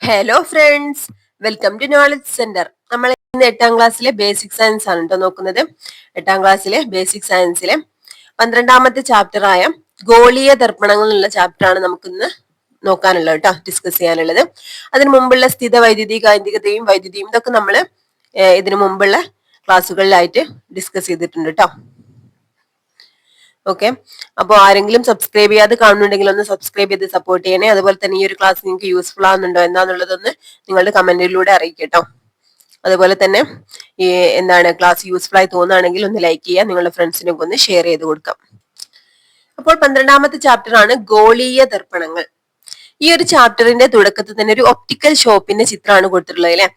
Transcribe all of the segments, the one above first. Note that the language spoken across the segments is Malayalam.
Hello friends, welcome to knowledge centre. നമ്മൾ ഇന്ന് 8ാം ക്ലാസ്സിലെ ബേസിക് സയൻസ് ആണ് കേട്ടോ നോക്കുന്നത്. 8ാം ക്ലാസ്സിലെ ബേസിക് സയൻസിലെ 12ാമത്തെ ചാപ്റ്റർ ആയ ഗോളീയ ദർപ്പണങ്ങൾ എന്നുള്ള ചാപ്റ്റർ ആണ് നമുക്കിന്ന് നോക്കാനുള്ളത് കേട്ടോ, ഡിസ്കസ് ചെയ്യാനുള്ളത്. അതിനു മുമ്പുള്ള സ്ഥിത വൈദ്യുതി, കാന്തികതയും വൈദ്യുതിയും ഇതൊക്കെ നമ്മൾ ഇതിനു മുമ്പുള്ള ക്ലാസ്സുകളിലായിട്ട് ഡിസ്കസ് ചെയ്തിട്ടുണ്ട് കേട്ടോ. ഓക്കെ, അപ്പോൾ ആരെങ്കിലും സബ്സ്ക്രൈബ് ചെയ്യാതെ കാണുന്നുണ്ടെങ്കിൽ ഒന്ന് സബ്സ്ക്രൈബ് ചെയ്ത് സപ്പോർട്ട് ചെയ്യണേ. അതുപോലെ തന്നെ ഈ ഒരു ക്ലാസ് നിങ്ങൾക്ക് യൂസ്ഫുൾ ആവുന്നുണ്ടോ എന്താന്നുള്ളതൊന്ന് നിങ്ങളുടെ കമന്റിലൂടെ അറിയിക്കട്ടോ. അതുപോലെ തന്നെ ഈ ക്ലാസ് യൂസ്ഫുൾ ആയി തോന്നുകയാണെങ്കിൽ ഒന്ന് ലൈക്ക് ചെയ്യുക, നിങ്ങളുടെ ഫ്രണ്ട്സിനൊക്കെ ഒന്ന് ഷെയർ ചെയ്ത് കൊടുക്കാം. അപ്പോൾ 12ാമത്തെ ചാപ്റ്റർ ആണ് ഗോളീയ ദർപ്പണങ്ങൾ. ഈ ഒരു ചാപ്റ്ററിന്റെ തുടക്കത്തിൽ തന്നെ ഒരു ഒപ്റ്റിക്കൽ ഷോപ്പിന്റെ ചിത്രമാണ് കൊടുത്തിട്ടുള്ളത് അല്ലെ.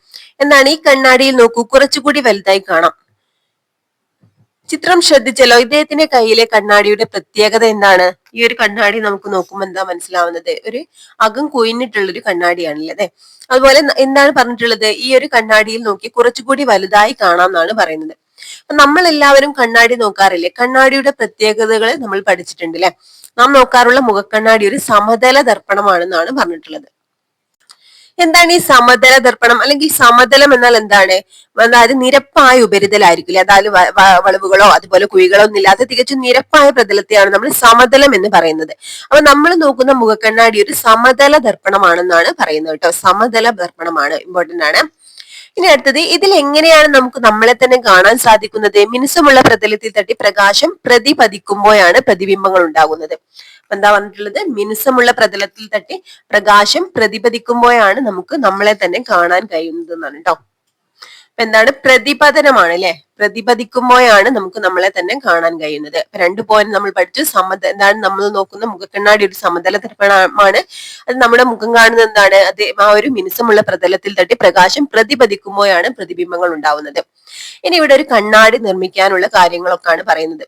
എന്താണ് ഈ കണ്ണാടിയിൽ നോക്കൂ, കുറച്ചുകൂടി വലുതായി കാണാം. ചിത്രം ശ്രദ്ധിച്ചല്ലോ. ഇദ്ദേഹത്തിന്റെ കയ്യിലെ കണ്ണാടിയുടെ പ്രത്യേകത എന്താണ്? ഈ ഒരു കണ്ണാടി നമുക്ക് നോക്കുമ്പോൾ എന്താ മനസ്സിലാവുന്നത്? ഒരു അകം കുഴിഞ്ഞിട്ടുള്ള ഒരു കണ്ണാടിയാണല്ലേ അതെ. അതുപോലെ എന്താണ് പറഞ്ഞിട്ടുള്ളത്? ഈ ഒരു കണ്ണാടിയിൽ നോക്കി കുറച്ചുകൂടി വലുതായി കാണാം എന്നാണ് പറയുന്നത്. അപ്പൊ നമ്മൾ എല്ലാവരും കണ്ണാടി നോക്കാറില്ലേ? കണ്ണാടിയുടെ പ്രത്യേകതകൾ നമ്മൾ പഠിച്ചിട്ടുണ്ട് അല്ലെ. നാം നോക്കാറുള്ള മുഖക്കണ്ണാടി ഒരു സമതല ദർപ്പണമാണെന്നാണ് പറഞ്ഞിട്ടുള്ളത്. എന്താണ് ഈ സമതല ദർപ്പണം അല്ലെങ്കിൽ സമതലം എന്നാൽ എന്താണ്? അതായത് നിരപ്പായ ഉപരിതലായിരിക്കില്ല, അതായത് വളവുകളോ അതുപോലെ കുഴികളോ ഒന്നും ഇല്ലാതെ തികച്ചും നിരപ്പായ പ്രതലത്തെയാണ് നമ്മൾ സമതലം എന്ന് പറയുന്നത്. അപ്പൊ നമ്മൾ നോക്കുന്ന മുഖക്കണ്ണാടി ഒരു സമതല ദർപ്പണമാണെന്നാണ് പറയുന്നത് കേട്ടോ. സമതല ദർപ്പണമാണ്, ഇമ്പോർട്ടന്റ് ആണ്. ഇനി അടുത്തത്, ഇതിൽ എങ്ങനെയാണ് നമുക്ക് നമ്മളെ തന്നെ കാണാൻ സാധിക്കുന്നത്? മിനുസമുള്ള പ്രതലത്തിൽ തട്ടി പ്രകാശം പ്രതിപതിക്കുമ്പോഴാണ് പ്രതിബിംബങ്ങൾ ഉണ്ടാകുന്നത്. എന്താ വന്നിട്ടുള്ളത്? മിനുസമുള്ള പ്രതലത്തിൽ തട്ടി പ്രകാശം പ്രതിപതിക്കുമ്പോഴാണ് നമുക്ക് നമ്മളെ തന്നെ കാണാൻ കഴിയുന്നത് എന്നാണ് കേട്ടോ. അപ്പൊ എന്താണ്? പ്രതിപതനമാണ് അല്ലെ. പ്രതിപതിക്കുമ്പോഴാണ് നമുക്ക് നമ്മളെ തന്നെ കാണാൻ കഴിയുന്നത്. 2 പോയിന്റ് നമ്മൾ പഠിച്ചു. എന്താണ് നമ്മൾ നോക്കുന്ന മുഖക്കണ്ണാടി ഒരു സമതല ദർപ്പണമാണ്. അത് നമ്മുടെ മുഖം കാണുന്നത് എന്താണ്? അത് ആ ഒരു മിനുസമുള്ള പ്രതലത്തിൽ തട്ടി പ്രകാശം പ്രതിപതിക്കുമ്പോഴാണ് പ്രതിബിംബങ്ങൾ ഉണ്ടാവുന്നത്. ഇനി ഇവിടെ ഒരു കണ്ണാടി നിർമ്മിക്കാനുള്ള കാര്യങ്ങളൊക്കെയാണ് പറയുന്നത്.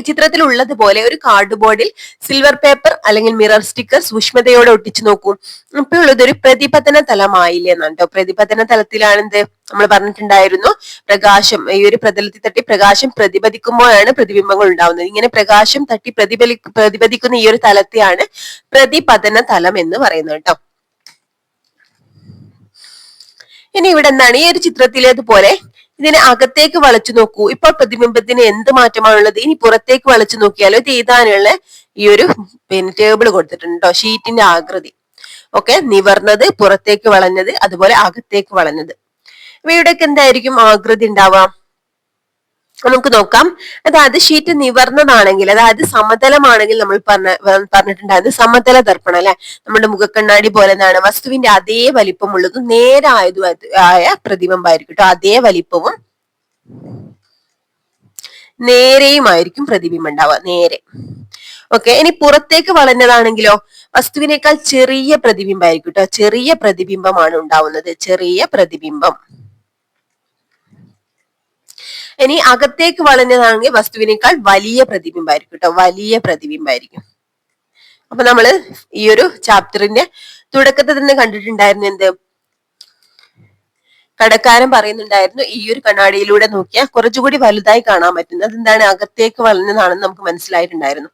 ചിത്രത്തിൽ ഉള്ളതുപോലെ ഒരു കാർഡ് ബോർഡിൽ സിൽവർ പേപ്പർ അല്ലെങ്കിൽ മിറർ സ്റ്റിക്കർ സൂക്ഷ്മതയോടെ ഒട്ടിച്ചു നോക്കൂ. ഇപ്പോൾ ഉള്ളത് ഒരു പ്രതിപതന തലമായില്ലേ എന്നാണ് കേട്ടോ. പ്രതിപതന തലത്തിലാണെന്ത് നമ്മൾ പറഞ്ഞിട്ടുണ്ടായിരുന്നു, പ്രകാശം ഈ ഒരു പ്രതലത്തിൽ തട്ടി പ്രകാശം പ്രതിപതിക്കുമ്പോഴാണ് പ്രതിബിംബങ്ങൾ ഉണ്ടാവുന്നത്. ഇങ്ങനെ പ്രകാശം തട്ടി പ്രതിപതിക്കുന്ന ഈ ഒരു തലത്തെയാണ് പ്രതിപതന തലം എന്ന് പറയുന്നത് കേട്ടോ. ഇനി ഇവിടെ എന്താണ്? ഈ ഒരു ചിത്രത്തിലേതുപോലെ ഇതിനെ അകത്തേക്ക് വളച്ചു നോക്കൂ. ഇപ്പോൾ പ്രതിബിംബത്തിന് എന്ത് മാറ്റമാണുള്ളത്? ഇനി പുറത്തേക്ക് വളച്ചു നോക്കിയാലോ. ഇത് എഴുതാനുള്ള ഈ ഒരു ടേബിൾ കൊടുത്തിട്ടുണ്ട് കേട്ടോ, ഷീറ്റിന്റെ ആകൃതി. ഓക്കെ, നിവർന്നത്, പുറത്തേക്ക് വളഞ്ഞത്, അതുപോലെ അകത്തേക്ക് വളഞ്ഞത്. ഇവയുടെയൊക്കെ എന്തായിരിക്കും ആകൃതി ഉണ്ടാവാം? നമുക്ക് നോക്കാം. അതായത് ഷീറ്റ് നിവർന്നതാണെങ്കിൽ, അതായത് സമതലമാണെങ്കിൽ നമ്മൾ പറഞ്ഞിട്ടുണ്ടായത് സമതല ദർപ്പണം അല്ലെ. നമ്മുടെ മുഖക്കണ്ണാടി പോലെ എന്താണ്? വസ്തുവിന്റെ അതേ വലിപ്പമുള്ളതും നേരായതുമായ പ്രതിബിംബമായിരിക്കും കേട്ടോ. അതേ വലിപ്പവും നേരെയുമായിരിക്കും പ്രതിബിംബം ഉണ്ടാവുക, നേരെ. ഓക്കെ, ഇനി പുറത്തേക്ക് വളഞ്ഞതാണെങ്കിലോ വസ്തുവിനേക്കാൾ ചെറിയ പ്രതിബിംബമായിരിക്കും കേട്ടോ. ചെറിയ പ്രതിബിംബമാണ് ഉണ്ടാവുന്നത്, ചെറിയ പ്രതിബിംബം. ഇനി അകത്തേക്ക് വളഞ്ഞതാണെങ്കിൽ വസ്തുവിനേക്കാൾ വലിയ പ്രതിബിംബമായിരിക്കും കേട്ടോ, വലിയ പ്രതിബിംബമായിരിക്കും. അപ്പൊ നമ്മള് ഈ ഒരു ചാപ്റ്ററിന്റെ തുടക്കത്തിൽ തന്നെ കണ്ടിട്ടുണ്ടായിരുന്നു എന്ത്? കടക്കാരൻ പറയുന്നുണ്ടായിരുന്നു ഈ ഒരു കണ്ണാടിയിലൂടെ നോക്കിയാൽ കുറച്ചുകൂടി വലുതായി കാണാൻ പറ്റുന്നത്. അതെന്താണ്? അകത്തേക്ക് വളഞ്ഞതാണെന്ന് നമുക്ക് മനസ്സിലായിട്ടുണ്ടായിരുന്നു.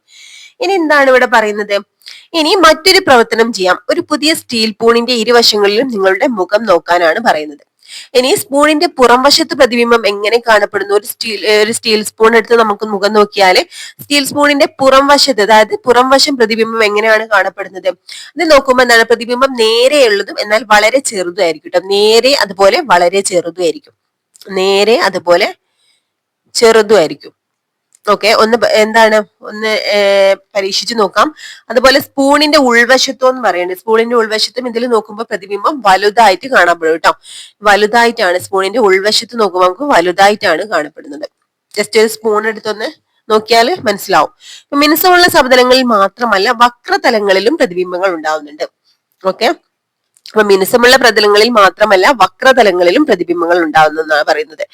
ഇനി എന്താണ് ഇവിടെ പറയുന്നത്? ഇനി മറ്റൊരു പ്രവർത്തനം ചെയ്യാം. ഒരു പുതിയ സ്റ്റീൽ പൂണിന്റെ ഇരുവശങ്ങളിലും നിങ്ങളുടെ മുഖം നോക്കാനാണ് പറയുന്നത്. ഇനി സ്പൂണിന്റെ പുറം വശത്ത് പ്രതിബിംബം എങ്ങനെ കാണപ്പെടുന്നു? ഒരു സ്റ്റീൽ സ്പൂൺ എടുത്ത് നമുക്ക് മുഖം നോക്കിയാല് സ്റ്റീൽ സ്പൂണിന്റെ പുറം വശത്ത്, അതായത് പുറം വശം പ്രതിബിംബം എങ്ങനെയാണ് കാണപ്പെടുന്നത്? അത് നോക്കുമ്പോൾ എന്താണ്? പ്രതിബിംബം നേരെയുള്ളതും എന്നാൽ വളരെ ചെറുതായിരിക്കും കേട്ടോ. നേരെ അതുപോലെ വളരെ ചെറുതായിരിക്കും. നേരെ അതുപോലെ ചെറുതായിരിക്കും. ഓക്കെ, ഒന്ന് പരീക്ഷിച്ചു നോക്കാം. അതുപോലെ സ്പൂണിന്റെ ഉൾവശത്തോ എന്ന് പറയുന്നത്, സ്പൂണിന്റെ ഉൾവശത്തും ഇതിൽ നോക്കുമ്പോൾ പ്രതിബിംബം വലുതായിട്ട് കാണപ്പെടും കേട്ടോ. വലുതായിട്ടാണ് സ്പൂണിന്റെ ഉൾവശത്ത് നോക്കുമ്പോൾ നമുക്ക് വലുതായിട്ടാണ് കാണപ്പെടുന്നത്. ജസ്റ്റ് ഒരു സ്പൂൺ എടുത്തൊന്ന് നോക്കിയാൽ മനസ്സിലാവും. മിനുസമുള്ള സമതലങ്ങളിൽ മാത്രമല്ല വക്രതലങ്ങളിലും പ്രതിബിംബങ്ങൾ ഉണ്ടാവുന്നുണ്ട്. ഓക്കെ, അപ്പൊ മിനുസമുള്ള പ്രതലങ്ങളിൽ മാത്രമല്ല വക്രതലങ്ങളിലും പ്രതിബിംബങ്ങൾ ഉണ്ടാവുന്നതാണ് പറയുന്നത്.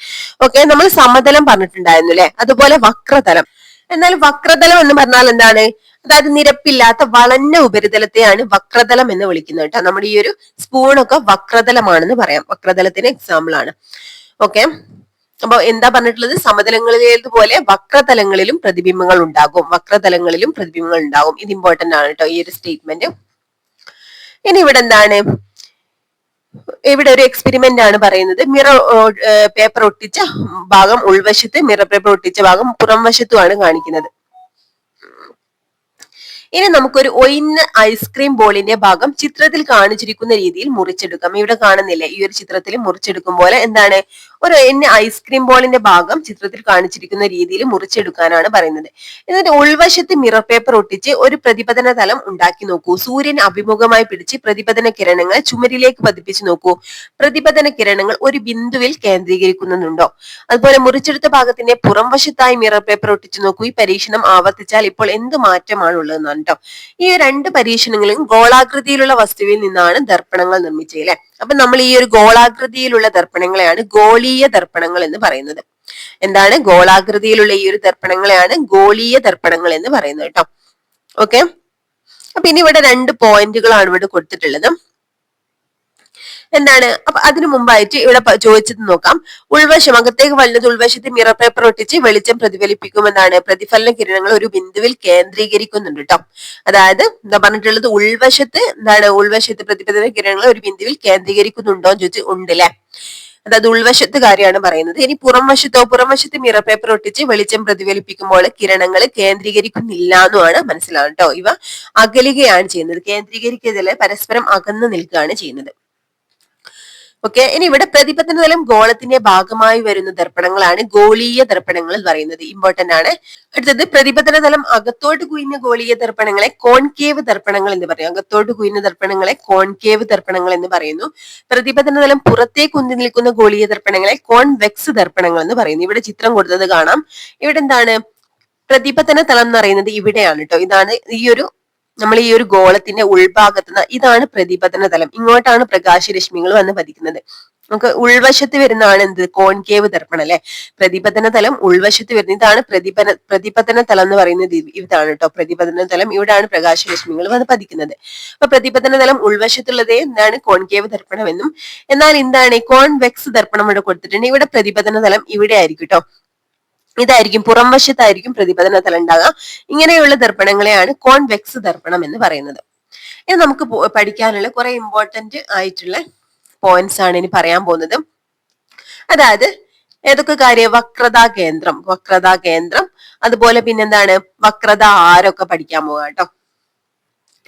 ഓക്കെ, നമ്മൾ സമതലം പറഞ്ഞിട്ടുണ്ടായിരുന്നു അല്ലെ. അതുപോലെ വക്രതലം. എന്നാൽ വക്രതലം എന്ന് പറഞ്ഞാൽ എന്താണ്? അതായത് നിരപ്പില്ലാത്ത വളഞ്ഞ ഉപരിതലത്തെയാണ് വക്രതലം എന്ന് വിളിക്കുന്നത് കേട്ടോ. നമ്മുടെ ഈ ഒരു സ്പൂണൊക്കെ വക്രതലമാണെന്ന് പറയാം, വക്രതലത്തിന് എക്സാമ്പിൾ ആണ്. ഓക്കെ, അപ്പൊ എന്താ പറഞ്ഞിട്ടുള്ളത്? സമതലങ്ങളിലേതുപോലെ വക്രതലങ്ങളിലും പ്രതിബിംബങ്ങൾ ഉണ്ടാകും, വക്രതലങ്ങളിലും പ്രതിബിംബങ്ങൾ ഉണ്ടാകും. ഇത് ഇമ്പോർട്ടന്റ് ആണ് കേട്ടോ, ഈ ഒരു സ്റ്റേറ്റ്മെന്റ്. ഇനി ഇവിടെ എന്താണ്? ഇവിടെ ഒരു എക്സ്പെരിമെന്റ് ആണ് പറയുന്നത്. മിറർ പേപ്പർ ഒട്ടിച്ച ഭാഗം ഉൾവശത്ത്, മിറർ പേപ്പർ ഒട്ടിച്ച ഭാഗം പുറം വശത്തുമാണ് കാണിക്കുന്നത്. ഇനി നമുക്കൊരു ഒയിന്ന ഐസ്ക്രീം ബോളിന്റെ ഭാഗം ചിത്രത്തിൽ കാണിച്ചിരിക്കുന്ന രീതിയിൽ മുറിച്ചെടുക്കാം. ഇവിടെ കാണുന്നില്ലേ, ഈ ഒരു ചിത്രത്തിൽ മുറിച്ചെടുക്കും പോലെ എന്താണ്, ഒരു ഒയിന്ന ഐസ്ക്രീം ബോളിന്റെ ഭാഗം ചിത്രത്തിൽ കാണിച്ചിരിക്കുന്ന രീതിയിൽ മുറിച്ചെടുക്കാനാണ് പറയുന്നത്. എന്നിട്ട് ഉൾവശത്ത് മിറർ പേപ്പർ ഒട്ടിച്ച് ഒരു പ്രതിപതന തലം ഉണ്ടാക്കി നോക്കൂ. സൂര്യൻ അഭിമുഖമായി പിടിച്ച് പ്രതിപതന കിരണങ്ങൾ ചുമരിലേക്ക് പതിപ്പിച്ച് നോക്കൂ. പ്രതിപതന കിരണങ്ങൾ ഒരു ബിന്ദുവിൽ കേന്ദ്രീകരിക്കുന്നുണ്ടോ? അതുപോലെ മുറിച്ചെടുത്ത ഭാഗത്തിന്റെ പുറം വശത്തായി മിറർ പേപ്പർ ഒട്ടിച്ചു നോക്കൂ. ഈ പരീക്ഷണം ആവർത്തിച്ചാൽ ഇപ്പോൾ എന്ത് മാറ്റമാണ് ഉള്ളതെന്നാണ് കേട്ടോ. ഈ രണ്ട് പരീക്ഷണങ്ങളും ഗോളാകൃതിയിലുള്ള വസ്തുവിൽ നിന്നാണ് ദർപ്പണങ്ങൾ നിർമ്മിച്ചത് അല്ലെ. അപ്പൊ നമ്മൾ ഈ ഒരു ഗോളാകൃതിയിലുള്ള ദർപ്പണങ്ങളെയാണ് ഗോളീയ ദർപ്പണങ്ങൾ എന്ന് പറയുന്നത്. എന്താണ്? ഗോളാകൃതിയിലുള്ള ഈ ഒരു ദർപ്പണങ്ങളെയാണ് ഗോളീയ ദർപ്പണങ്ങൾ എന്ന് പറയുന്നത് കേട്ടോ. ഓക്കെ, അപ്പൊ ഇനി ഇവിടെ 2 പോയിന്റുകളാണ് ഇവിടെ കൊടുത്തിട്ടുള്ളത്. എന്താണ്? അപ്പൊ അതിനു മുമ്പായിട്ട് ഇവിടെ ചോദിച്ചത് നോക്കാം. ഉൾവശം അകത്തേക്ക് വലുത് ഉൾവശത്ത് മിറർ പേപ്പർ ഒട്ടിച്ച് വെളിച്ചം പ്രതിഫലിപ്പിക്കുമെന്നാണ്. പ്രതിഫലന കിരണങ്ങൾ ഒരു ബിന്ദുവിൽ കേന്ദ്രീകരിക്കുന്നുണ്ട് കേട്ടോ. അതായത് എന്താ പറഞ്ഞിട്ടുള്ളത്, ഉൾവശത്ത് എന്താണ്, ഉൾവശത്ത് പ്രതിഫലന കിരണങ്ങൾ ഒരു ബിന്ദുവിൽ കേന്ദ്രീകരിക്കുന്നുണ്ടോ എന്ന് ചോദിച്ചു, ഉണ്ട് അല്ലെ. അതായത് ഉൾവശത്ത് കാര്യമാണ് പറയുന്നത്. ഇനി പുറം വശത്ത് മിറർ പേപ്പർ ഒട്ടിച്ച് വെളിച്ചം പ്രതിഫലിപ്പിക്കുമ്പോൾ കിരണങ്ങൾ കേന്ദ്രീകരിക്കുന്നില്ല എന്നുമാണ് മനസ്സിലാവും കേട്ടോ. ഇവ അകലുകയാണ് ചെയ്യുന്നത്, കേന്ദ്രീകരിക്കുന്നതിൽ പരസ്പരം അകന്നു നിൽക്കുകയാണ് ചെയ്യുന്നത്. ഓക്കെ, ഇനി ഇവിടെ പ്രതിപതന തലം ഗോളത്തിന്റെ ഭാഗമായി വരുന്ന ദർപ്പണങ്ങളാണ് ഗോളീയ ദർപ്പണങ്ങൾ എന്ന് പറയുന്നത്. ഇമ്പോർട്ടന്റ് ആണ്. അടുത്തത് പ്രതിപതന തലം അകത്തോട്ട് കുയിഞ്ഞ ഗോളീയ ദർപ്പണങ്ങളെ കോൺകേവ് ദർപ്പണങ്ങൾ എന്ന് പറയും. അകത്തോട്ട് കുയിഞ്ഞ ദർപ്പണങ്ങളെ കോൺകേവ് ദർപ്പണങ്ങൾ എന്ന് പറയുന്നു. പ്രതിപതന തലം പുറത്തേക്ക് ഉന്തി നിൽക്കുന്ന ഗോളീയ ദർപ്പണങ്ങളെ കോൺവെക്സ് ദർപ്പണങ്ങൾ എന്ന് പറയുന്നു. ഇവിടെ ചിത്രം കൊടുത്തത് കാണാം. ഇവിടെ എന്താണ്, പ്രതിപതന തലം എന്ന് പറയുന്നത് ഇവിടെയാണ് കേട്ടോ. ഇതാണ് ഈ ഒരു ഗോളത്തിന്റെ ഉൾഭാഗത്ത് ഇതാണ് പ്രതിപതന തലം. ഇങ്ങോട്ടാണ് പ്രകാശരശ്മികൾ വന്ന് പതിക്കുന്നത്. നമുക്ക് ഉൾവശത്ത് വരുന്നതാണ് എന്ത്, കോൺകേവ് ദർപ്പണം അല്ലെ. പ്രതിപതന തലം ഉൾവശത്ത് വരുന്നത്, ഇതാണ് പ്രതിപതന തലം എന്ന് പറയുന്നത്. ഇതാണ് കേട്ടോ പ്രതിപതന തലം. ഇവിടാണ് പ്രകാശരശ്മികൾ വന്ന് പതിക്കുന്നത്. അപ്പൊ പ്രതിപതന തലം ഉൾവശത്തുള്ളത് എന്താണ്, കോൺകേവ് ദർപ്പണം എന്നും. എന്നാൽ എന്താണ് കോൺവെക്സ് ദർപ്പണം ഇവിടെ കൊടുത്തിട്ടുണ്ട്. ഇവിടെ പ്രതിപതന തലം ഇവിടെ ആയിരിക്കും കേട്ടോ. ഇതായിരിക്കും, പുറം വശത്തായിരിക്കും പ്രതിപതന തലം ഉണ്ടാകുക. ഇങ്ങനെയുള്ള ദർപ്പണങ്ങളെയാണ് കോൺവെക്സ് ദർപ്പണം എന്ന് പറയുന്നത്. ഇനി നമുക്ക് പഠിക്കാനുള്ള കുറെ ഇമ്പോർട്ടന്റ് ആയിട്ടുള്ള പോയിന്റ്സ് ആണ് ഇനി പറയാൻ പോകുന്നത്. അതായത് ഏതൊക്കെ കാര്യം, വക്രതാ കേന്ദ്രം, അതുപോലെ പിന്നെന്താണ്, വക്രത ആരൊക്കെ പഠിക്കാൻ പോകാം കേട്ടോ.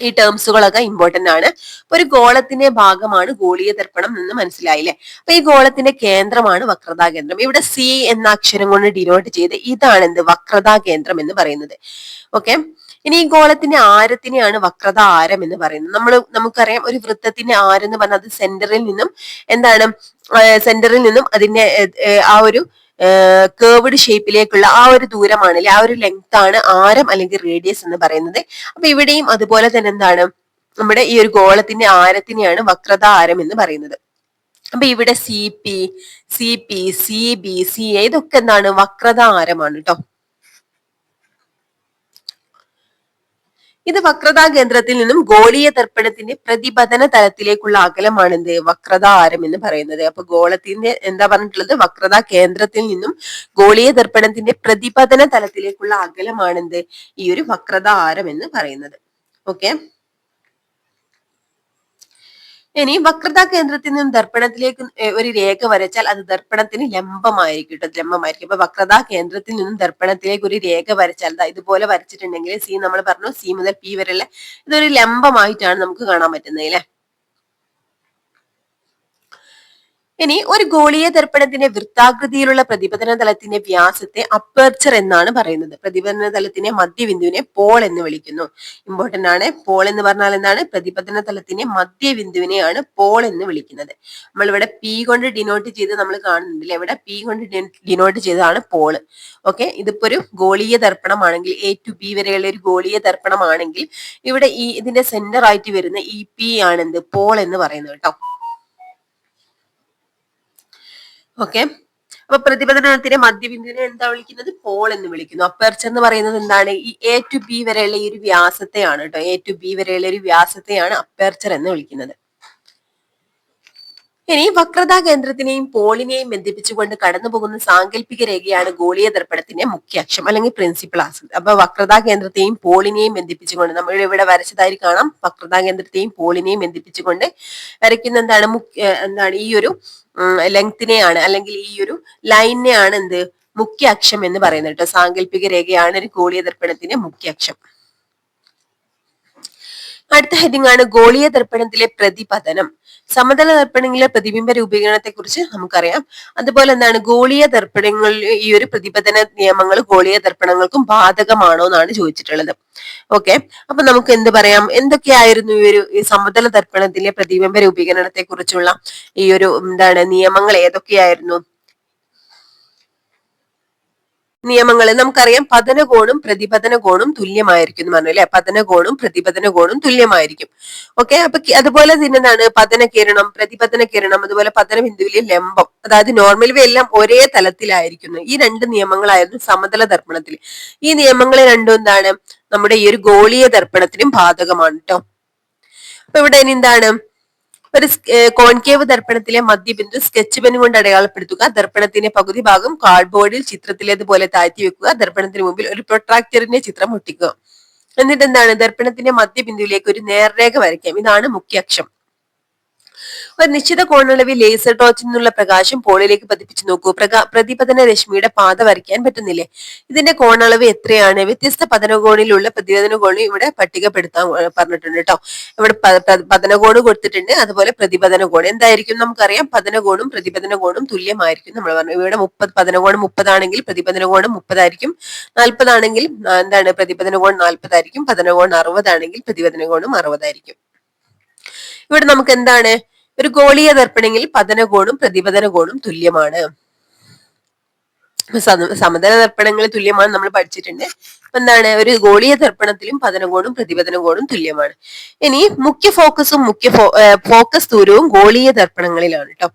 ഈ ടേംസുകളൊക്കെ ഇമ്പോർട്ടന്റ് ആണ്. ഒരു ഗോളത്തിന്റെ ഭാഗമാണ് ഗോളീയ ദർപ്പണം എന്ന് മനസ്സിലായില്ലേ. അപ്പൊ ഈ ഗോളത്തിന്റെ കേന്ദ്രമാണ് വക്രതാ കേന്ദ്രം. ഇവിടെ സി എന്ന അക്ഷരം കൊണ്ട് ഡിനോട്ട് ചെയ്ത് ഇതാണ് എന്ത്, വക്രതാ കേന്ദ്രം എന്ന് പറയുന്നത്. ഓക്കെ, ഇനി ഈ ഗോളത്തിന്റെ ആരത്തിനെയാണ് വക്രത ആരം എന്ന് പറയുന്നത്. നമുക്കറിയാം, ഒരു വൃത്തത്തിന്റെ ആരം എന്ന് പറഞ്ഞാൽ അത് സെന്ററിൽ നിന്നും അതിന്റെ ആ ഒരു കേർവ്ഡ് ഷേപ്പിലേക്കുള്ള ആ ഒരു ദൂരമാണ് അല്ലെ, ആ ഒരു ലെങ്ത് ആണ് ആരം അല്ലെങ്കിൽ റേഡിയസ് എന്ന് പറയുന്നത്. അപ്പൊ ഇവിടെയും അതുപോലെ തന്നെ എന്താണ്, നമ്മുടെ ഈ ഒരു ഗോളത്തിന്റെ ആരത്തിനെയാണ് വക്രത ആരം എന്ന് പറയുന്നത്. അപ്പൊ ഇവിടെ C P, C B, C A ഇതൊക്കെ എന്താണ്, വക്രത ആരമാണ് കേട്ടോ. ഇത് വക്രതാ കേന്ദ്രത്തിൽ നിന്നും ഗോളീയ ദർപ്പണത്തിന്റെ പ്രതിപതന തലത്തിലേക്കുള്ള അകലമാണ് എന്ത്, വക്രതാ ആരം എന്ന് പറയുന്നത്. അപ്പൊ ഗോളത്തിന്റെ എന്താ പറഞ്ഞിട്ടുള്ളത്, വക്രതാ കേന്ദ്രത്തിൽ നിന്നും ഗോളീയ ദർപ്പണത്തിന്റെ പ്രതിപതന തലത്തിലേക്കുള്ള അകലമാണ് എന്ത്, ഈ ഒരു വക്രതാ ആരം എന്ന് പറയുന്നത്. ഓക്കെ, ഇനി വക്രതാ കേന്ദ്രത്തിൽ നിന്നും ദർപ്പണത്തിലേക്ക് ഒരു രേഖ വരച്ചാൽ അത് ദർപ്പണത്തിന് ലംബമായിരിക്കും കേട്ടോ, ലംബമായിരിക്കും. അപ്പൊ വക്രതാ കേന്ദ്രത്തിൽ നിന്നും ദർപ്പണത്തിലേക്ക് ഒരു രേഖ വരച്ചാൽ ഇതുപോലെ വരച്ചിട്ടുണ്ടെങ്കിൽ സി, നമ്മൾ പറഞ്ഞു സി മുതൽ പി വരെയുള്ള ഇതൊരു ലംബമായിട്ടാണ് നമുക്ക് കാണാൻ പറ്റുന്നത് അല്ലെ. ഇനി ഒരു ഗോളീയ ദർപ്പണത്തിന്റെ വൃത്താകൃതിയിലുള്ള പ്രതിപതന തലത്തിന്റെ വ്യാസത്തെ അപ്പേർച്ചർ എന്നാണ് പറയുന്നത്. പ്രതിപതന തലത്തിന്റെ മധ്യബിന്ദുവിനെ പോൾ എന്ന് വിളിക്കുന്നു. ഇമ്പോർട്ടന്റ് ആണ്. പോൾ എന്ന് പറഞ്ഞാൽ എന്താണ്, പ്രതിപതന തലത്തിന്റെ മധ്യബിന്ദുവിനെയാണ് പോൾ എന്ന് വിളിക്കുന്നത്. നമ്മളിവിടെ പി കൊണ്ട് ഡിനോട്ട് ചെയ്ത് നമ്മൾ കാണുന്നുണ്ടല്ലേ, ഇവിടെ പി കൊണ്ട് ഡിനോട്ട് ചെയ്തതാണ് പോള്. ഓക്കെ, ഇതിപ്പോ ഒരു ഗോളീയ ദർപ്പണമാണെങ്കിൽ, എ ടു ബി വരെയുള്ള ഒരു ഗോളീയ ദർപ്പണമാണെങ്കിൽ ഇവിടെ ഇതിന്റെ സെന്റർ ആയിട്ട് വരുന്ന ഈ പി ആണ് എന്ത്, പോൾ എന്ന് പറയുന്നത് കേട്ടോ. ഓക്കെ, അപ്പൊ പ്രതിപതനത്തിന്റെ മധ്യബിന്ദുവിനെ എന്താ വിളിക്കുന്നത്, പോൾ എന്ന് വിളിക്കുന്നു. അപ്പേർച്ചർ എന്ന് പറയുന്നത് എന്താണ്, ഈ എ ടു ബി വരെയുള്ള ഈ ഒരു വ്യാസത്തെയാണ് കേട്ടോ. എ ടു ബി വരെയുള്ള ഒരു വ്യാസത്തെയാണ് അപ്പേർച്ചർ എന്ന് വിളിക്കുന്നത്. ഇനി വക്രതാ കേന്ദ്രത്തിനെയും പോളിനെയും ബന്ധിപ്പിച്ചുകൊണ്ട് കടന്നുപോകുന്ന സാങ്കല്പിക രേഖയാണ് ഗോളീയ ദർപ്പണത്തിന്റെ മുഖ്യ അക്ഷം അല്ലെങ്കിൽ പ്രിൻസിപ്പൽ ആക്സിസ്. അപ്പൊ വക്രതാ കേന്ദ്രത്തെയും പോളിനെയും ബന്ധിപ്പിച്ചുകൊണ്ട് നമ്മൾ ഇവിടെ വരച്ചതായി കാണാം. വക്രതാ കേന്ദ്രത്തെയും പോളിനെയും ബന്ധിപ്പിച്ചുകൊണ്ട് വരയ്ക്കുന്ന എന്താണ് ഈ ഒരു ലെങ്തിനെയാണ് അല്ലെങ്കിൽ ഈ ഒരു ലൈനെയാണ് എന്ത് മുഖ്യ അക്ഷം എന്ന് പറയുന്നത് കേട്ടോ. സാങ്കല്പിക രേഖയാണ് ഒരു ഗോളീയ ദർപ്പണത്തിന്റെ മുഖ്യ അക്ഷം. അടുത്ത ഹെഡിംഗ് ആണ് ഗോളീയ ദർപ്പണത്തിലെ പ്രതിപതനം. സമതല ദർപ്പണങ്ങളിലെ പ്രതിബിംബ രൂപീകരണത്തെ കുറിച്ച് നമുക്കറിയാം. അതുപോലെ എന്താണ് ഗോളീയ ദർപ്പണങ്ങളിൽ ഈ ഒരു പ്രതിപതന നിയമങ്ങൾ ഗോളീയ ദർപ്പണങ്ങൾക്കും ബാധകമാണോ എന്നാണ് ചോദിച്ചിട്ടുള്ളത്. ഓക്കെ, അപ്പൊ നമുക്ക് എന്ത് പറയാം, എന്തൊക്കെയായിരുന്നു ഈ സമതല ദർപ്പണത്തിലെ പ്രതിബിംബ രൂപീകരണത്തെ കുറിച്ചുള്ള ഈ ഒരു നിയമങ്ങൾ ഏതൊക്കെയായിരുന്നു? നിയമങ്ങൾ നമുക്കറിയാം, പതനകോണും പ്രതിപതന കോണും തുല്യമായിരിക്കും എന്ന് പറഞ്ഞു അല്ലെ. പതനകോണും പ്രതിപതന കോണും തുല്യമായിരിക്കും. ഓക്കെ, അപ്പൊ അതുപോലെ തന്നെ എന്താണ് പ്രതിപതന കിരണം, അതുപോലെ പതന ബിന്ദുവിലെ ലംബം, അതായത് നോർമൽ വേ എല്ലാം ഒരേ തലത്തിലായിരിക്കുന്നു. ഈ രണ്ട് നിയമങ്ങളായിരുന്നു സമതല ദർപ്പണത്തിൽ. ഈ നിയമങ്ങൾ രണ്ടും എന്താണ് നമ്മുടെ ഈ ഒരു ഗോളീയ ദർപ്പണത്തിനും ബാധകമാണ് കേട്ടോ. അപ്പൊ ഇവിടെ ഇനി എന്താണ് ഒരു കോൺകേവ് ദർപ്പണത്തിലെ മധ്യബിന്ദു സ്കെച്ച് പെൻ കൊണ്ട് അടയാളപ്പെടുത്തുക. ദർപ്പണത്തിന്റെ പകുതി ഭാഗം കാർഡ്ബോർഡിൽ ചിത്രത്തിലേതുപോലെ താഴ്ത്തി വെക്കുക. ദർപ്പണത്തിന് മുമ്പിൽ ഒരു പ്രൊട്രാക്ടറിന്റെ ചിത്രം ഒട്ടിക്കുക. എന്നിട്ട് എന്താണ് ദർപ്പണത്തിന്റെ മധ്യബിന്ദുവിലേക്ക് ഒരു നേർരേഖ വരയ്ക്കാം. ഇതാണ് മുഖ്യ അക്ഷം. ഒരു നിശ്ചിത കോണളവിൽ ലേസർ ടോർച്ചിൽ നിന്നുള്ള പ്രകാശം പോളിലേക്ക് പതിപ്പിച്ചു നോക്കൂ. പ്രതിപതന രശ്മിയുടെ പാത വരയ്ക്കാൻ പറ്റുന്നില്ലേ? ഇതിന്റെ കോണളവ് എത്രയാണ്? വ്യത്യസ്ത പതനകോണിലുള്ള പ്രതിപതന കോണി ഇവിടെ പട്ടികപ്പെടുത്താൻ പറഞ്ഞിട്ടുണ്ട് കേട്ടോ. ഇവിടെ പതനകോണ് കൊടുത്തിട്ടുണ്ട്, അതുപോലെ പ്രതിപതന കോൺ എന്തായിരിക്കും നമുക്കറിയാം. പതനകോണും പ്രതിപതന കോണും തുല്യമായിരിക്കും നമ്മൾ പറഞ്ഞു. ഇവിടെ പതനകോണ് 30 ആണെങ്കിൽ പ്രതിപതന കോണ് 30 ആയിരിക്കും. 40 ആണെങ്കിൽ പ്രതിപതന കോൺ 40 ആയിരിക്കും. പതനകോൺ 60 ആണെങ്കിൽ പ്രതിപതന കോണും 60 ആയിരിക്കും. ഇവിടെ നമുക്ക് എന്താണ് ഒരു ഗോളീയ ദർപ്പണങ്ങളിൽ പതനകോണും പ്രതിപതന കോണും തുല്യമാണ്. സമതല ദർപ്പണങ്ങളിൽ തുല്യമാണ് നമ്മൾ പഠിച്ചിട്ടുണ്ട്. എന്താണ് ഒരു ഗോളീയ ദർപ്പണത്തിലും പതനകോണും പ്രതിപതന കോണും തുല്യമാണ്. ഇനി മുഖ്യ ഫോക്കസും ഫോക്കസ് ദൂരവും ഗോളീയ ദർപ്പണങ്ങളിലാണ് കേട്ടോ.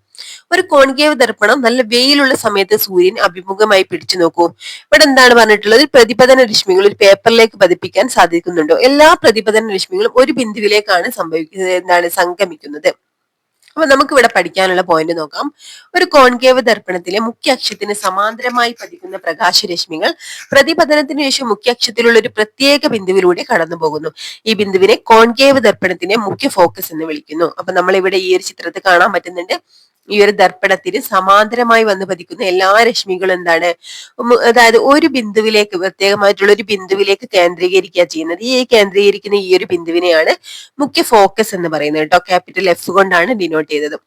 ഒരു കോൺകേവ് ദർപ്പണം നല്ല വെയിലുള്ള സമയത്ത് സൂര്യൻ അഭിമുഖമായി പിടിച്ചു നോക്കൂ. ഇവിടെ എന്താണ് പറഞ്ഞിട്ടുള്ളത്? പ്രതിപതന രശ്മികൾ ഒരു പേപ്പറിലേക്ക് പതിപ്പിക്കാൻ സാധിക്കുന്നുണ്ടോ? എല്ലാ പ്രതിപതന രശ്മികളും ഒരു ബിന്ദുവിലേക്കാണ് സംഗമിക്കുന്നത്. അപ്പൊ നമുക്ക് ഇവിടെ പഠിക്കാനുള്ള പോയിന്റ് നോക്കാം. ഒരു കോൺകേവ് ദർപ്പണത്തിലെ മുഖ്യ അക്ഷത്തിന് സമാന്തരമായി പതിക്കുന്ന പ്രകാശരശ്മികൾ പ്രതിപതനത്തിന് ശേഷം മുഖ്യ അക്ഷത്തിലുള്ള ഒരു പ്രത്യേക ബിന്ദുവിലൂടെ കടന്നു പോകുന്നു. ഈ ബിന്ദുവിനെ കോൺകേവ് ദർപ്പണത്തിന്റെ മുഖ്യ ഫോക്കസ് എന്ന് വിളിക്കുന്നു. അപ്പൊ നമ്മൾ ഇവിടെ ഈ ഒരു ചിത്രത്തിൽ കാണാൻ പറ്റുന്നുണ്ട്. ഈ ഒരു ദർപ്പണത്തിന് സമാന്തരമായി വന്ന് പതിക്കുന്ന എല്ലാ രശ്മികളും അതായത് ഒരു ബിന്ദുവിലേക്ക്, പ്രത്യേകമായിട്ടുള്ള ഒരു ബിന്ദുവിലേക്ക് കേന്ദ്രീകരിക്കുക ചെയ്യുന്നത്. ഈ കേന്ദ്രീകരിക്കുന്ന ഈ ഒരു ബിന്ദുവിനെയാണ് മുഖ്യ ഫോക്കസ് എന്ന് പറയുന്നത് കേട്ടോ. ക്യാപിറ്റൽ F കൊണ്ടാണ് ഡിനോട്ട് ചെയ്തത്.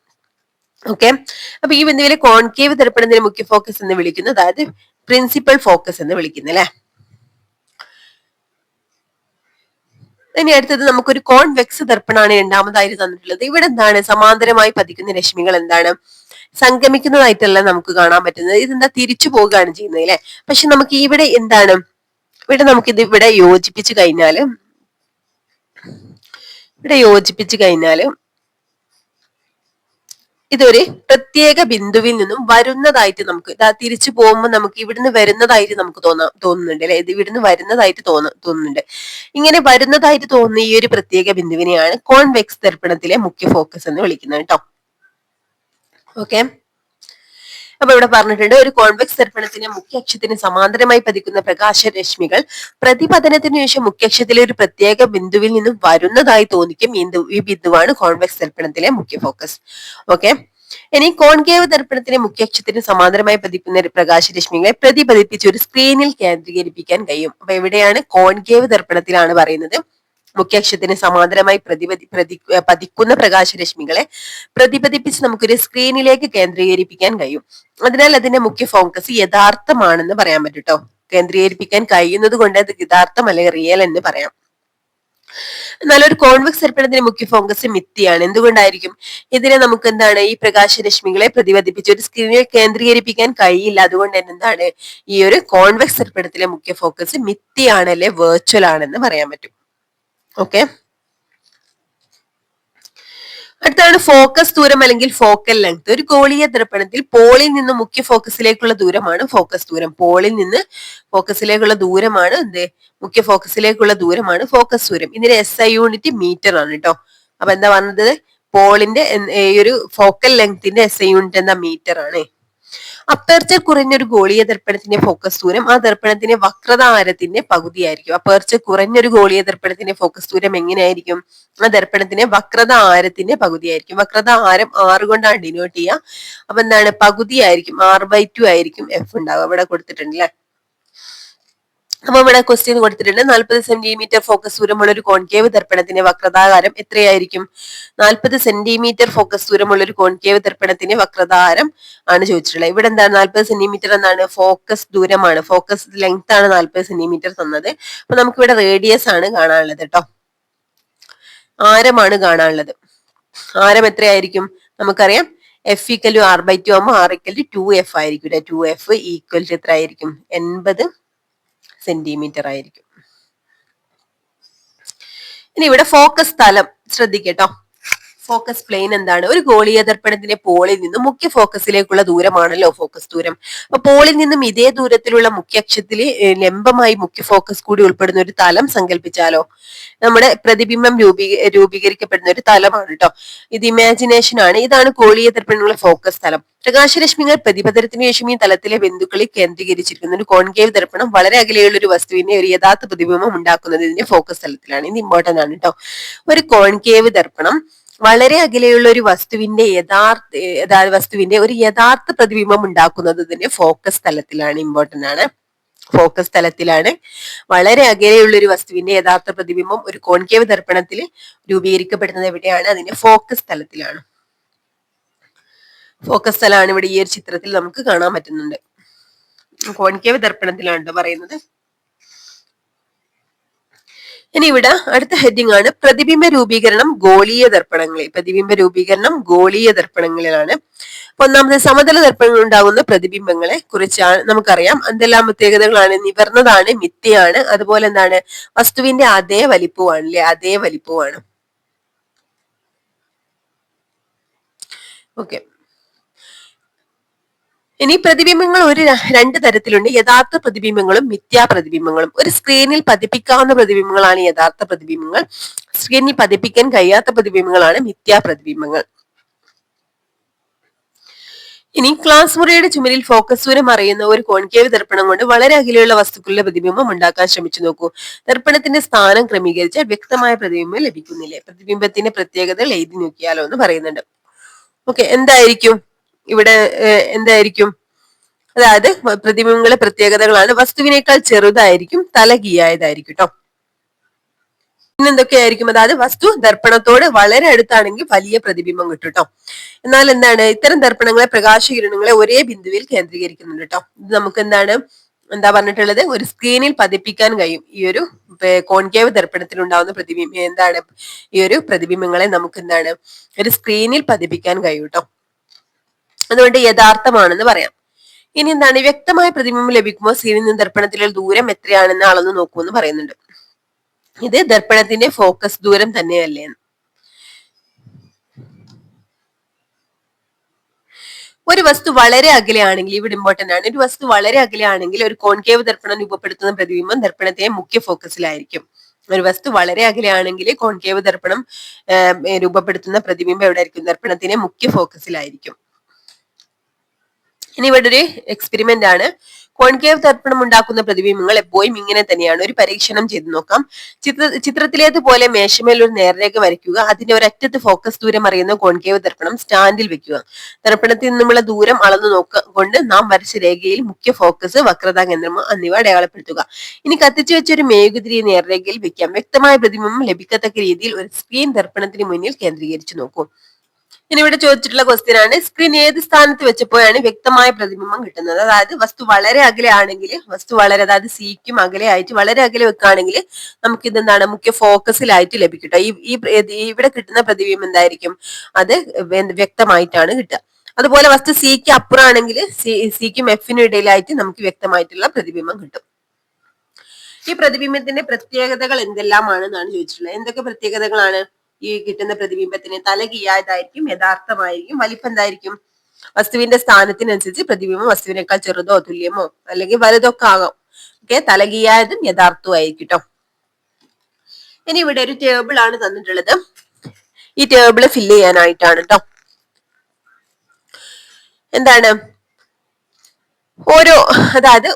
ഓക്കെ, അപ്പൊ ഈ ബിന്ദുവിലെ കോൺകേവ് ദർപ്പണത്തിന് മുഖ്യ ഫോക്കസ് എന്ന് വിളിക്കുന്നു, അതായത് പ്രിൻസിപ്പൽ ഫോക്കസ് എന്ന് വിളിക്കുന്നു അല്ലെ. ഇനി അടുത്തത് നമുക്കൊരു കോൺവെക്സ് ദർപ്പണമാണ് രണ്ടാമതായിട്ട് തന്നിട്ടുള്ളത്. ഇവിടെ എന്താണ് സമാന്തരമായി പതിക്കുന്ന രശ്മികൾ സംഗമിക്കുന്നതായിട്ടല്ല നമുക്ക് കാണാൻ പറ്റുന്നത്. ഇതെന്താ തിരിച്ചു പോവുകയാണ് ചെയ്യുന്നത് അല്ലെ. പക്ഷെ നമുക്ക് ഇവിടെ നമുക്കിത് യോജിപ്പിച്ചു കഴിഞ്ഞാല് ഇതൊരു പ്രത്യേക ബിന്ദുവിൽ നിന്നും വരുന്നതായിട്ട് നമുക്ക് തിരിച്ചു പോകുമ്പോൾ നമുക്ക് ഇവിടുന്ന് വരുന്നതായിട്ട് നമുക്ക് തോന്നുന്നുണ്ട് അല്ലെ. ഇത് ഇവിടുന്ന് വരുന്നതായിട്ട് തോന്നുന്നുണ്ട്. ഇങ്ങനെ വരുന്നതായിട്ട് തോന്നുന്ന ഈ ഒരു പ്രത്യേക ബിന്ദുവിനെയാണ് കോൺവെക്സ് ദർപ്പണത്തിലെ മുഖ്യ ഫോക്കസ് എന്ന് വിളിക്കുന്നത് കേട്ടോ. ഓക്കെ, അപ്പൊ ഇവിടെ പറഞ്ഞിട്ടുണ്ട് ഒരു കോൺവെക്സ് ദർപ്പണത്തിന്റെ മുഖ്യ അക്ഷത്തിന് സമാന്തരമായി പതിക്കുന്ന പ്രകാശരശ്മികൾ പ്രതിപതനത്തിന് ശേഷം മുഖ്യ അക്ഷത്തിലെ ഒരു പ്രത്യേക ബിന്ദുവിൽ നിന്നും വരുന്നതായി തോന്നിക്കും. ഈ ബിന്ദുവാണ് കോൺവെക്സ് ദർപ്പണത്തിലെ മുഖ്യ ഫോക്കസ്. ഓക്കെ, ഇനി കോൺകേവ് ദർപ്പണത്തിന്റെ മുഖ്യ അക്ഷത്തിന് സമാന്തരമായി പതിക്കുന്ന പ്രകാശരശ്മികളെ പ്രതിപതിപ്പിച്ച് ഒരു സ്ക്രീനിൽ കേന്ദ്രീകരിപ്പിക്കാൻ കഴിയും. അപ്പൊ എവിടെയാണ്? കോൺകേവ് ദർപ്പണത്തിലാണ് പറയുന്നത്. മുഖ്യ അക്ഷത്തിന് സമാന്തരമായി പതിക്കുന്ന പ്രകാശരശ്മികളെ പ്രതിപതിപ്പിച്ച് നമുക്കൊരു സ്ക്രീനിലേക്ക് കേന്ദ്രീകരിപ്പിക്കാൻ കഴിയും. അതിനാൽ അതിന്റെ മുഖ്യ ഫോക്കസ് യഥാർത്ഥമാണെന്ന് പറയാൻ പറ്റും കേട്ടോ. കേന്ദ്രീകരിപ്പിക്കാൻ കഴിയുന്നത് കൊണ്ട് അത് യഥാർത്ഥം അല്ലെങ്കിൽ റിയൽ എന്ന് പറയാം. എന്നാൽ ഒരു കോൺവെക്സ് ദർപ്പണത്തിന്റെ മുഖ്യ ഫോക്കസ് മിഥ്യയാണ്. എന്തുകൊണ്ടായിരിക്കും? ഇതിനെ നമുക്ക് ഈ പ്രകാശരശ്മികളെ പ്രതിപതിപ്പിച്ച് ഒരു സ്ക്രീനിൽ കേന്ദ്രീകരിപ്പിക്കാൻ കഴിയില്ല. അതുകൊണ്ട് തന്നെ ഈ ഒരു കോൺവെക്സ് ദർപ്പണത്തിലെ മുഖ്യ ഫോക്കസ് മിഥ്യയാണ്, അല്ലെ വെർച്വൽ ആണെന്ന് പറയാൻ പറ്റും. ഓക്കെ, അടുത്താണ് ഫോക്കസ് ദൂരം അല്ലെങ്കിൽ ഫോക്കൽ ലെങ്ത്. ഒരു ഗോളീയ ദർപ്പണത്തിൽ പോളിൽ നിന്ന് മുഖ്യ ഫോക്കസിലേക്കുള്ള ദൂരമാണ് ഫോക്കസ് ദൂരം. പോളിൽ നിന്ന് ഫോക്കസിലേക്കുള്ള ദൂരമാണ് മുഖ്യ ഫോക്കസിലേക്കുള്ള ദൂരമാണ് ഫോക്കസ് ദൂരം. ഇതിന്റെ SI യൂണിറ്റ് മീറ്റർ ആണ് കേട്ടോ. അപ്പൊ എന്താ പറഞ്ഞത്? പോളിന്റെ ഈ ഒരു ഫോക്കൽ ലെങ്ത്തിന്റെ SI യൂണിറ്റ് എന്താ മീറ്റർ ആണ്. അപ്പേർച്ചർ കുറഞ്ഞൊരു ഗോളീയ ദർപ്പണത്തിന്റെ ഫോക്കസ് ദൂരം ആ ദർപ്പണത്തിന്റെ വക്രത ആരത്തിന്റെ പകുതിയായിരിക്കും. അപ്പേർച്ചർ കുറഞ്ഞൊരു ഗോളീയ ദർപ്പണത്തിന്റെ ഫോക്കസ് ദൂരം എങ്ങനെയായിരിക്കും? ആ ദർപ്പണത്തിന്റെ വക്രത ആരത്തിന്റെ പകുതിയായിരിക്കും. വക്രത ആരം 6 കൊണ്ടാണ് ഡിനോട്ട് ചെയ്യുക. അപ്പൊ എന്താണ്? പകുതിയായിരിക്കും. 6/2 ആയിരിക്കും F ഉണ്ടാവുക. ഇവിടെ കൊടുത്തിട്ടുണ്ട് അല്ലെ. അപ്പൊ ഇവിടെ ക്വസ്റ്റ്യൻ കൊടുത്തിട്ടുണ്ട് 40 സെന്റിമീറ്റർ ഫോക്കസ് ദൂരമുള്ള ഒരു കോൺകേവ് ദർപ്പണത്തിന്റെ വക്രതാകാരം എത്രയായിരിക്കും? 40 സെന്റിമീറ്റർ ഫോക്കസ് ദൂരമുള്ള ഒരു കോൺകേവ് ദർപ്പണത്തിന്റെ വക്രതാരം ആണ് ചോദിച്ചിട്ടുള്ളത്. ഇവിടെ എന്താണ്? 40 സെന്റിമീറ്റർ എന്നാണ് ഫോക്കസ് ദൂരമാണ്. ഫോക്കസ് ലെങ്ത് ആണ് 40 സെന്റിമീറ്റർ തന്നത്. അപ്പൊ നമുക്ക് ഇവിടെ റേഡിയസ് ആണ് കാണാനുള്ളത് കേട്ടോ. ആരമാണ് കാണാനുള്ളത്. ആരം എത്രയായിരിക്കും? നമുക്കറിയാം F=R/2 ആകുമ്പോൾ R=2F ആയിരിക്കും. 2F ഈക്വൽ ടു എത്ര ആയിരിക്കും? 80 സെന്റിമീറ്റർ ആയിരിക്കും. ഇനി ഇവിടെ ഫോക്കസ് തലം ശ്രദ്ധിക്കട്ടോ. ഫോക്കസ് പ്ലെയിൻ എന്താണ്? ഒരു ഗോളീയ ദർപ്പണത്തിന്റെ പോളിൽ നിന്നും മുഖ്യ ഫോക്കസിലേക്കുള്ള ദൂരമാണല്ലോ ഫോക്കസ് ദൂരം. അപ്പൊ പോളിൽ നിന്നും ഇതേ ദൂരത്തിലുള്ള മുഖ്യ അക്ഷത്തിൽ ലംബമായി മുഖ്യ ഫോക്കസ് കൂടി ഉൾപ്പെടുന്ന ഒരു തലം സങ്കല്പിച്ചാലോ. നമ്മുടെ പ്രതിബിംബം രൂപീകരിക്കപ്പെടുന്ന ഒരു തലമാണ് കേട്ടോ. ഇത് ഇമാജിനേഷൻ ആണ്. ഇതാണ് ഗോളീയ ദർപ്പണങ്ങളുടെ ഫോക്കസ് തലം. പ്രകാശരശ്മികൾ പ്രതിപതനത്തിന് ശേഷം ഈ തലത്തിലെ ബിന്ദുക്കളിൽ കേന്ദ്രീകരിച്ചിരിക്കുന്ന ഒരു കോൺകേവ് ദർപ്പണം വളരെ അകലെയുള്ള ഒരു വസ്തുവിന്റെ ഒരു യഥാർത്ഥ പ്രതിബിംബം ഉണ്ടാക്കുന്നത് ഇതിന്റെ ഫോക്കസ് തലത്തിലാണ്. ഇത് ഇമ്പോർട്ടന്റ് ആണ് കേട്ടോ. ഒരു കോൺകേവ് ദർപ്പണം വളരെ അകലെയുള്ള ഒരു വസ്തുവിന്റെ ഒരു യഥാർത്ഥ പ്രതിബിംബം ഉണ്ടാക്കുന്നത് ഇതിന്റെ ഫോക്കസ് തലത്തിലാണ്. ഇമ്പോർട്ടന്റ് ആണ്. ഫോക്കസ് തലത്തിലാണ്. വളരെ അകലെയുള്ള ഒരു വസ്തുവിന്റെ യഥാർത്ഥ പ്രതിബിംബം ഒരു കോൺകേവ് ദർപ്പണത്തിൽ രൂപീകരിക്കപ്പെടുന്നത് എവിടെയാണ്? അതിന്റെ ഫോക്കസ് തലത്തിലാണ്. ഫോക്കസ് തലമാണ് ഇവിടെ ഈ ഒരു ചിത്രത്തിൽ നമുക്ക് കാണാൻ പറ്റുന്നുണ്ട്. കോൺകേവ് ദർപ്പണത്തിലാണ് പറയുന്നത്. ഇനി ഇവിടെ അടുത്ത ഹെഡിങ് ആണ് പ്രതിബിംബ രൂപീകരണം ഗോളീയ ദർപ്പണങ്ങളിൽ. പ്രതിബിംബ രൂപീകരണം ഗോളീയ ദർപ്പണങ്ങളിലാണ്. ഒന്നാമത് സമതല ദർപ്പണങ്ങൾ ഉണ്ടാകുന്ന പ്രതിബിംബങ്ങളെ കുറിച്ചാണ് നമുക്കറിയാം. എന്തെല്ലാം പ്രത്യേകതകളാണ്? നിവർന്നതാണ്, മിഥ്യയാണ്, അതുപോലെ എന്താണ്? വസ്തുവിന്റെ അതേ വലിപ്പമാണ് അല്ലെ, അതേ വലിപ്പമാണ്. ഓക്കെ. ഇനി പ്രതിബിംബങ്ങൾ രണ്ട് തരത്തിലുണ്ട്. യഥാർത്ഥ പ്രതിബിംബങ്ങളും മിഥ്യാ പ്രതിബിംബങ്ങളും. ഒരു സ്ക്രീനിൽ പതിപ്പിക്കാവുന്ന പ്രതിബിംബങ്ങളാണ് യഥാർത്ഥ പ്രതിബിംബങ്ങൾ. സ്ക്രീനിൽ പതിപ്പിക്കാൻ കഴിയാത്ത പ്രതിബിംബങ്ങളാണ് മിഥ്യാ പ്രതിബിംബങ്ങൾ. ഇനി ക്ലാസ് മുറിയുടെ ചുമരിൽ ഫോക്കസ് ദൂരം അറിയുന്ന ഒരു കോൺകേവ് ദർപ്പണം കൊണ്ട് വളരെ അകലെയുള്ള വസ്തുക്കളുടെ പ്രതിബിംബം ഉണ്ടാക്കാൻ ശ്രമിച്ചു നോക്കൂ. ദർപ്പണത്തിന്റെ സ്ഥാനം ക്രമീകരിച്ചാൽ വ്യക്തമായ പ്രതിബിംബം ലഭിക്കുന്നില്ലേ? പ്രതിബിംബത്തിന്റെ പ്രത്യേകതകൾ എഴുതി നോക്കിയാലോ എന്ന് പറയുന്നുണ്ട്. ഓക്കെ, എന്തായിരിക്കും ഇവിടെ? എന്തായിരിക്കും? അതായത് പ്രതിബിംബങ്ങളുടെ പ്രത്യേകതകളാണ് വസ്തുവിനേക്കാൾ ചെറുതായിരിക്കും, തലകീഴായതായിരിക്കും കേട്ടോ. എന്തൊക്കെയായിരിക്കും? അതായത് വസ്തു ദർപ്പണത്തോട് വളരെ അടുത്താണെങ്കിൽ വലിയ പ്രതിബിംബം കിട്ടും കേട്ടോ. എന്നാൽ എന്താണ്? ഇത്തരം ദർപ്പണങ്ങളെ പ്രകാശകിരണങ്ങളെ ഒരേ ബിന്ദുവിൽ കേന്ദ്രീകരിക്കുന്നുണ്ട് കേട്ടോ. ഇത് നമുക്ക് എന്താ പറഞ്ഞിട്ടുള്ളത്? ഒരു സ്ക്രീനിൽ പതിപ്പിക്കാൻ കഴിയും. ഈ ഒരു കോൺകേവ് ദർപ്പണത്തിൽ ഉണ്ടാവുന്ന പ്രതിബിംബം എന്താണ്? ഈ ഒരു പ്രതിബിംബങ്ങളെ നമുക്ക് എന്താണ്? ഒരു സ്ക്രീനിൽ പതിപ്പിക്കാൻ കഴിയും കേട്ടോ. അതുകൊണ്ട് യഥാർത്ഥമാണെന്ന് പറയാം. ഇനി എന്താണ്? വ്യക്തമായ പ്രതിബിംബം ലഭിക്കുമ്പോൾ സ്ക്രീനിൽ നിന്ന് ദർപ്പണത്തിലുള്ള ദൂരം എത്രയാണെന്ന് അളന്ന് നോക്കൂ എന്ന് പറയുന്നുണ്ട്. ഇത് ദർപ്പണത്തിന്റെ ഫോക്കസ് ദൂരം തന്നെയല്ലേ? ഒരു വസ്തു വളരെ അകലെയാണെങ്കിൽ, ഇവിടെ ഇമ്പോർട്ടന്റ് ആണ്, ഒരു വസ്തു വളരെ അകലെയാണെങ്കിൽ ഒരു കോൺകേവ് ദർപ്പണം രൂപപ്പെടുത്തുന്ന പ്രതിബിംബം ദർപ്പണത്തിന്റെ മുഖ്യ ഫോക്കസിലായിരിക്കും. ഒരു വസ്തു വളരെ അകലെയാണെങ്കിൽ കോൺകേവ് ദർപ്പണം രൂപപ്പെടുത്തുന്ന പ്രതിബിംബം എവിടെ ആയിരിക്കും? ദർപ്പണത്തിന്റെ മുഖ്യ ഫോക്കസിലായിരിക്കും. ഇനി ഇവിടെ ഒരു എക്സ്പെരിമെന്റ് ആണ്. കോൺകേവ് ദർപ്പണം ഉണ്ടാക്കുന്ന പ്രതിബിംബങ്ങൾ എപ്പോഴും ഇങ്ങനെ തന്നെയാണ്. ഒരു പരീക്ഷണം ചെയ്ത് നോക്കാം. ചിത്രത്തിലേതുപോലെ മേശമേൽ ഒരു നേർരേഖ വരയ്ക്കുക. അതിന്റെ ഒരറ്റത്ത് ഫോക്കസ് ദൂരം അറിയുന്ന കോൺകേവ് ദർപ്പണം സ്റ്റാൻഡിൽ വെക്കുക. ദർപ്പണത്തിൽ നിന്നുമുള്ള ദൂരം അളന്നു കൊണ്ട് നാം വരച്ച രേഖയിൽ മുഖ്യ ഫോക്കസ്, വക്രതാ കേന്ദ്രം എന്നിവ അടയാളപ്പെടുത്തുക. ഇനി കത്തിച്ചു വെച്ച ഒരു മെഴുകുതിരി നേർരേഖയിൽ വെക്കാം. വ്യക്തമായ പ്രതിബിംബം ലഭിക്കത്തക്ക രീതിയിൽ ഒരു സ്ക്രീൻ ദർപ്പണത്തിന് മുന്നിൽ കേന്ദ്രീകരിച്ചു നോക്കൂ. ഇനി ഇവിടെ ചോദിച്ചിട്ടുള്ള ക്വസ്റ്റ്യൻ ആണ്, സ്ക്രീൻ ഏത് സ്ഥാനത്ത് വെച്ചപ്പോഴാണ് വ്യക്തമായ പ്രതിബിംബം കിട്ടുന്നത്? അതായത് വസ്തു വളരെ അകലെ ആണെങ്കിൽ, അതായത് സിക്കും അകലെ ആയിട്ട് വളരെ അകലെ വെക്കുകയാണെങ്കിൽ നമുക്ക് ഇതെന്താണ്? മുഖ്യ ഫോക്കസിലായിട്ട് ലഭിക്കട്ടോ. ഇവിടെ കിട്ടുന്ന പ്രതിബിംബം എന്തായിരിക്കും? അത് വ്യക്തമായിട്ടാണ് കിട്ടുക. അതുപോലെ വസ്തു സിക്ക് അപ്പുറമാണെങ്കിൽ സിക്കും എഫിനും ഇടയിലായിട്ട് നമുക്ക് വ്യക്തമായിട്ടുള്ള പ്രതിബിംബം കിട്ടും. ഈ പ്രതിബിംബത്തിന്റെ പ്രത്യേകതകൾ എന്തെല്ലാമാണെന്നാണ് ചോദിച്ചിട്ടുള്ളത്. എന്തൊക്കെ പ്രത്യേകതകളാണ് ഈ കിട്ടുന്ന പ്രതിബിംബത്തിന്? തലകീഴായതായിരിക്കും, യഥാർത്ഥമായിരിക്കും, വലിപ്പം എന്തായിരിക്കും? വസ്തുവിന്റെ സ്ഥാനത്തിനനുസരിച്ച് പ്രതിബിംബം വസ്തുവിനേക്കാൾ ചെറുതോ തുല്യമോ അല്ലെങ്കിൽ വലുതൊക്കെ ആകാം. ഓക്കെ, തലകീഴായതും യഥാർത്ഥവും ആയിരിക്കും കേട്ടോ. ഇനി ഇവിടെ ഒരു ടേബിൾ ആണ് തന്നിട്ടുള്ളത്. ഈ ടേബിള് ഫില്ല് ചെയ്യാനായിട്ടാണ് കേട്ടോ. എന്താണ് ഓരോ, അതായത്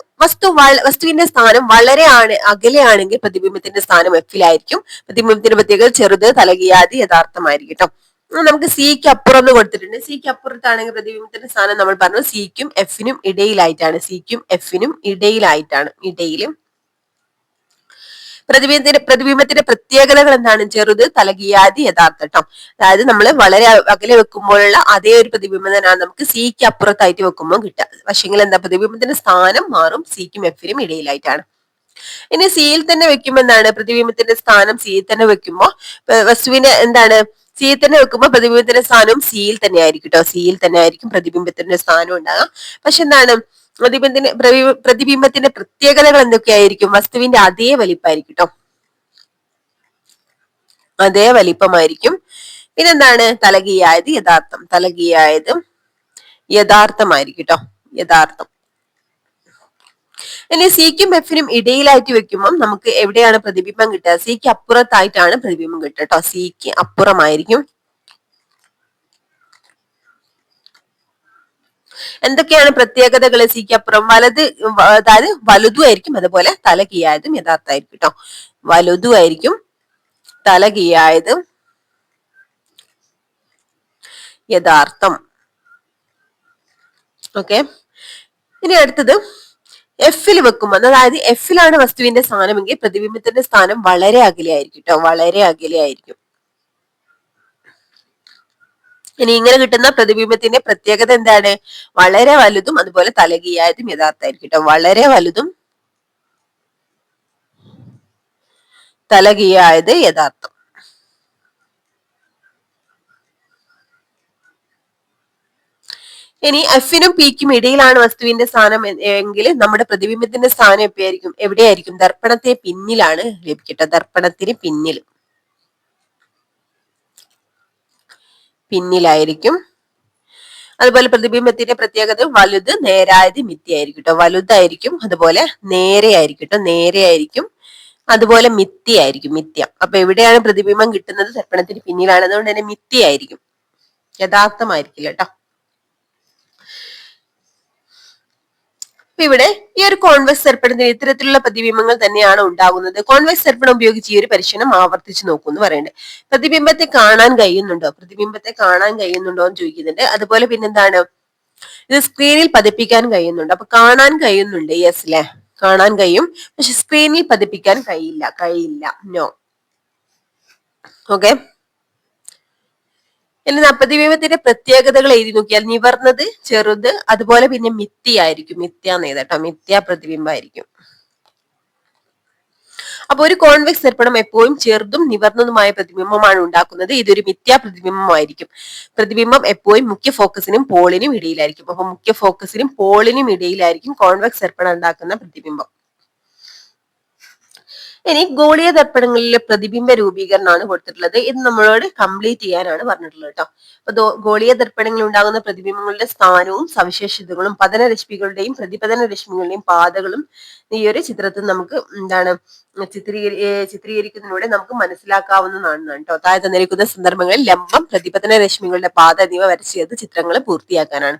വസ്തുവിന്റെ സ്ഥാനം വളരെ അകലെയാണെങ്കിൽ പ്രതിബിംബത്തിന്റെ സ്ഥാനം എഫിലായിരിക്കും. പ്രതിബിംബത്തിന്റെ പ്രത്യേകത ചെറുത്, തലകീഴാതി, യഥാർത്ഥമായിരിക്കും കേട്ടോ. നമുക്ക് സിക്ക് അപ്പുറം എന്ന് കൊടുത്തിട്ടുണ്ട്. സിക്ക് അപ്പുറത്താണെങ്കിൽ പ്രതിബിംബത്തിന്റെ സ്ഥാനം നമ്മൾ പറഞ്ഞു സിക്കും എഫിനും ഇടയിലായിട്ടാണ്. സിക്കും എഫിനും ഇടയിലായിട്ടാണ്. ഇടയിലും പ്രതിബിംബത്തിന്റെ പ്രത്യേകതകൾ എന്താണ്? ചെറുത്, തലകീഴാതി, യഥാർത്ഥം കേട്ടോ. അതായത് നമ്മൾ വളരെ അകലെ വെക്കുമ്പോഴുള്ള അതേ ഒരു പ്രതിബിംബം തന്നെയാണ് നമുക്ക് സിക്ക് അപ്പുറത്തായിട്ട് വെക്കുമ്പോൾ കിട്ടുക. പക്ഷെങ്കിൽ എന്താ, പ്രതിബിംബത്തിന്റെ സ്ഥാനം മാറും, സിക്കും എഫിനും ഇടയിലായിട്ടാണ്. ഇനി സിയിൽ തന്നെ വെക്കുമ്പോൾ എന്താണ്, പ്രതിബിംബത്തിന്റെ സ്ഥാനം സിയിൽ തന്നെ വെക്കുമ്പോൾ വസ്തുവിന്റെ എന്താണ്, സിയിൽ തന്നെ വെക്കുമ്പോൾ പ്രതിബിംബത്തിന്റെ സ്ഥാനവും സിയിൽ തന്നെ ആയിരിക്കും കേട്ടോ. സിയിൽ തന്നെ ആയിരിക്കും പ്രതിബിംബത്തിന്റെ സ്ഥാനം ഉണ്ടാകുക. പക്ഷെ എന്താണ്, പ്രതിബിംബത്തിന്റെ പ്രത്യേകതകൾ എന്തൊക്കെയായിരിക്കും? വസ്തുവിന്റെ അതേ വലിപ്പമായിരിക്കും കേട്ടോ. അതേ വലിപ്പമായിരിക്കും. പിന്നെന്താണ്, തലകീഴായത്, യഥാർത്ഥം. തലകീഴായതും യഥാർത്ഥമായിരിക്കും കേട്ടോ. യഥാർത്ഥം. ഇനി സിക്കും എഫിനും ഇടയിലായിട്ട് വെക്കുമ്പോൾ നമുക്ക് എവിടെയാണ് പ്രതിബിംബം കിട്ടുക? സിക്ക് അപ്പുറത്തായിട്ടാണ് പ്രതിബിംബം കിട്ടുക കേട്ടോ. സിക്ക് അപ്പുറമായിരിക്കും. എന്തൊക്കെയാണ് പ്രത്യേകതകൾ? സിക്ക് അപ്പുറം അതായത് വലുതുമായിരിക്കും, അതുപോലെ തലകീഴായതും യഥാർത്ഥമായിരിക്കും കേട്ടോ. വലുതുമായിരിക്കും, തലകീഴായതും യഥാർത്ഥം. ഓക്കെ. ഇനി അടുത്തത് എഫിൽ വെക്കുമ്പോൾ, അതായത് എഫിലാണ് വസ്തുവിന്റെ സ്ഥാനമെങ്കിൽ പ്രതിബിംബത്തിന്റെ സ്ഥാനം വളരെ അകലെയായിരിക്കും കേട്ടോ. വളരെ അകലെയായിരിക്കും. ഇനി ഇങ്ങനെ കിട്ടുന്ന പ്രതിബിംബത്തിന്റെ പ്രത്യേകത എന്താണ്? വളരെ വലുതും അതുപോലെ തലകീഴായതും യഥാർത്ഥമായിരിക്കും കേട്ടോ. വളരെ വലുതും തലകീഴായത് യഥാർത്ഥം. ഇനി എഫിനും പിക്കും ഇടയിലാണ് വസ്തുവിന്റെ സ്ഥാനം എങ്കിൽ നമ്മുടെ പ്രതിബിംബത്തിന്റെ സ്ഥാനം എപ്പോഴായിരിക്കും? എവിടെയായിരിക്കും? ദർപ്പണത്തെ പിന്നിലാണ് ലഭിക്കട്ടെ. ദർപ്പണത്തിന് പിന്നിലായിരിക്കും. അതുപോലെ പ്രതിബിംബത്തിന്റെ പ്രത്യേകത വലുത്, നേരായത്, മിഥ്യയായിരിക്കും കേട്ടോ. വലുതായിരിക്കും, അതുപോലെ നേരെയായിരിക്കും കേട്ടോ. നേരെയായിരിക്കും, അതുപോലെ മിഥ്യയായിരിക്കും. മിഥ്യ. അപ്പൊ എവിടെയാണ് പ്രതിബിംബം കിട്ടുന്നത്? ദർപ്പണത്തിന് പിന്നിലാണ്. അതുകൊണ്ട് തന്നെ മിഥ്യയായിരിക്കും, യഥാർത്ഥമായിരിക്കില്ല കേട്ടോ. ഇവിടെ ഈ ഒരു കോൺവെക്സ് ദർപ്പണത്തിന് ഇത്തരത്തിലുള്ള പ്രതിബിംബങ്ങൾ തന്നെയാണ് ഉണ്ടാകുന്നത്. കോൺവെക്സ് ദർപ്പണം ഉപയോഗിച്ച് ഈ ഒരു പരീക്ഷണം ആവർത്തിച്ച് നോക്കൂ എന്ന് പറയുന്നുണ്ട്. പ്രതിബിംബത്തെ കാണാൻ കഴിയുന്നുണ്ടോ? പ്രതിബിംബത്തെ കാണാൻ കഴിയുന്നുണ്ടോ എന്ന് ചോദിക്കുന്നുണ്ട്. അതുപോലെ പിന്നെന്താണ്, ഇത് സ്ക്രീനിൽ പതിപ്പിക്കാൻ കഴിയുന്നുണ്ട്. അപ്പൊ കാണാൻ കഴിയുന്നുണ്ട്, യെസ് അല്ലെ, കാണാൻ കഴിയും. പക്ഷെ സ്ക്രീനിൽ പതിപ്പിക്കാൻ കഴിയില്ല, നോ. ഓക്കെ. ഇനി പ്രതിബിംബത്തിന്റെ പ്രത്യേകതകൾ എഴുതി നോക്കിയാൽ നിവർന്നത്, ചെറുത്, അതുപോലെ പിന്നെ മിഥ്യയായിരിക്കും. മിഥ്യ എന്ന് എഴുതാം കേട്ടോ. മിഥ്യ പ്രതിബിംബമായിരിക്കും. അപ്പൊ ഒരു കോൺവെക്സ് ദർപ്പണം എപ്പോഴും ചെറുതും നിവർന്നതുമായ പ്രതിബിംബമാണ് ഉണ്ടാക്കുന്നത്. ഇതൊരു മിഥ്യാ പ്രതിബിംബമായിരിക്കും. പ്രതിബിംബം എപ്പോഴും മുഖ്യ ഫോക്കസിനും പോളിനും ഇടയിലായിരിക്കും. അപ്പൊ മുഖ്യ ഫോക്കസിനും പോളിനും ഇടയിലായിരിക്കും കോൺവെക്സ് ദർപ്പണം ഉണ്ടാക്കുന്ന പ്രതിബിംബം. ഇനി ഗോളീയ ദർപ്പണങ്ങളിലെ പ്രതിബിംബ രൂപീകരണമാണ് കൊടുത്തിട്ടുള്ളത്. ഇത് നമ്മളോട് കംപ്ലീറ്റ് ചെയ്യാനാണ് പറഞ്ഞിട്ടുള്ളത് കേട്ടോ. അപ്പൊ ഗോളീയ ദർപ്പണങ്ങളിൽ ഉണ്ടാകുന്ന പ്രതിബിംബങ്ങളുടെ സ്ഥാനവും സവിശേഷതകളും പതനരശ്മികളുടെയും പ്രതിപതന രശ്മികളുടെയും പാതകളും ഈ ഒരു ചിത്രത്തിൽ നമുക്ക് എന്താണ് ചിത്രീകരിക്കുന്നതിലൂടെ നമുക്ക് മനസ്സിലാക്കാവുന്നതാണ് കേട്ടോ. താഴെ തന്നിരിക്കുന്ന സന്ദർഭങ്ങളിൽ ലംബം, പ്രതിപതന രശ്മികളുടെ പാത എന്നിവ വരച്ചത് ചിത്രങ്ങൾ പൂർത്തിയാക്കാനാണ്.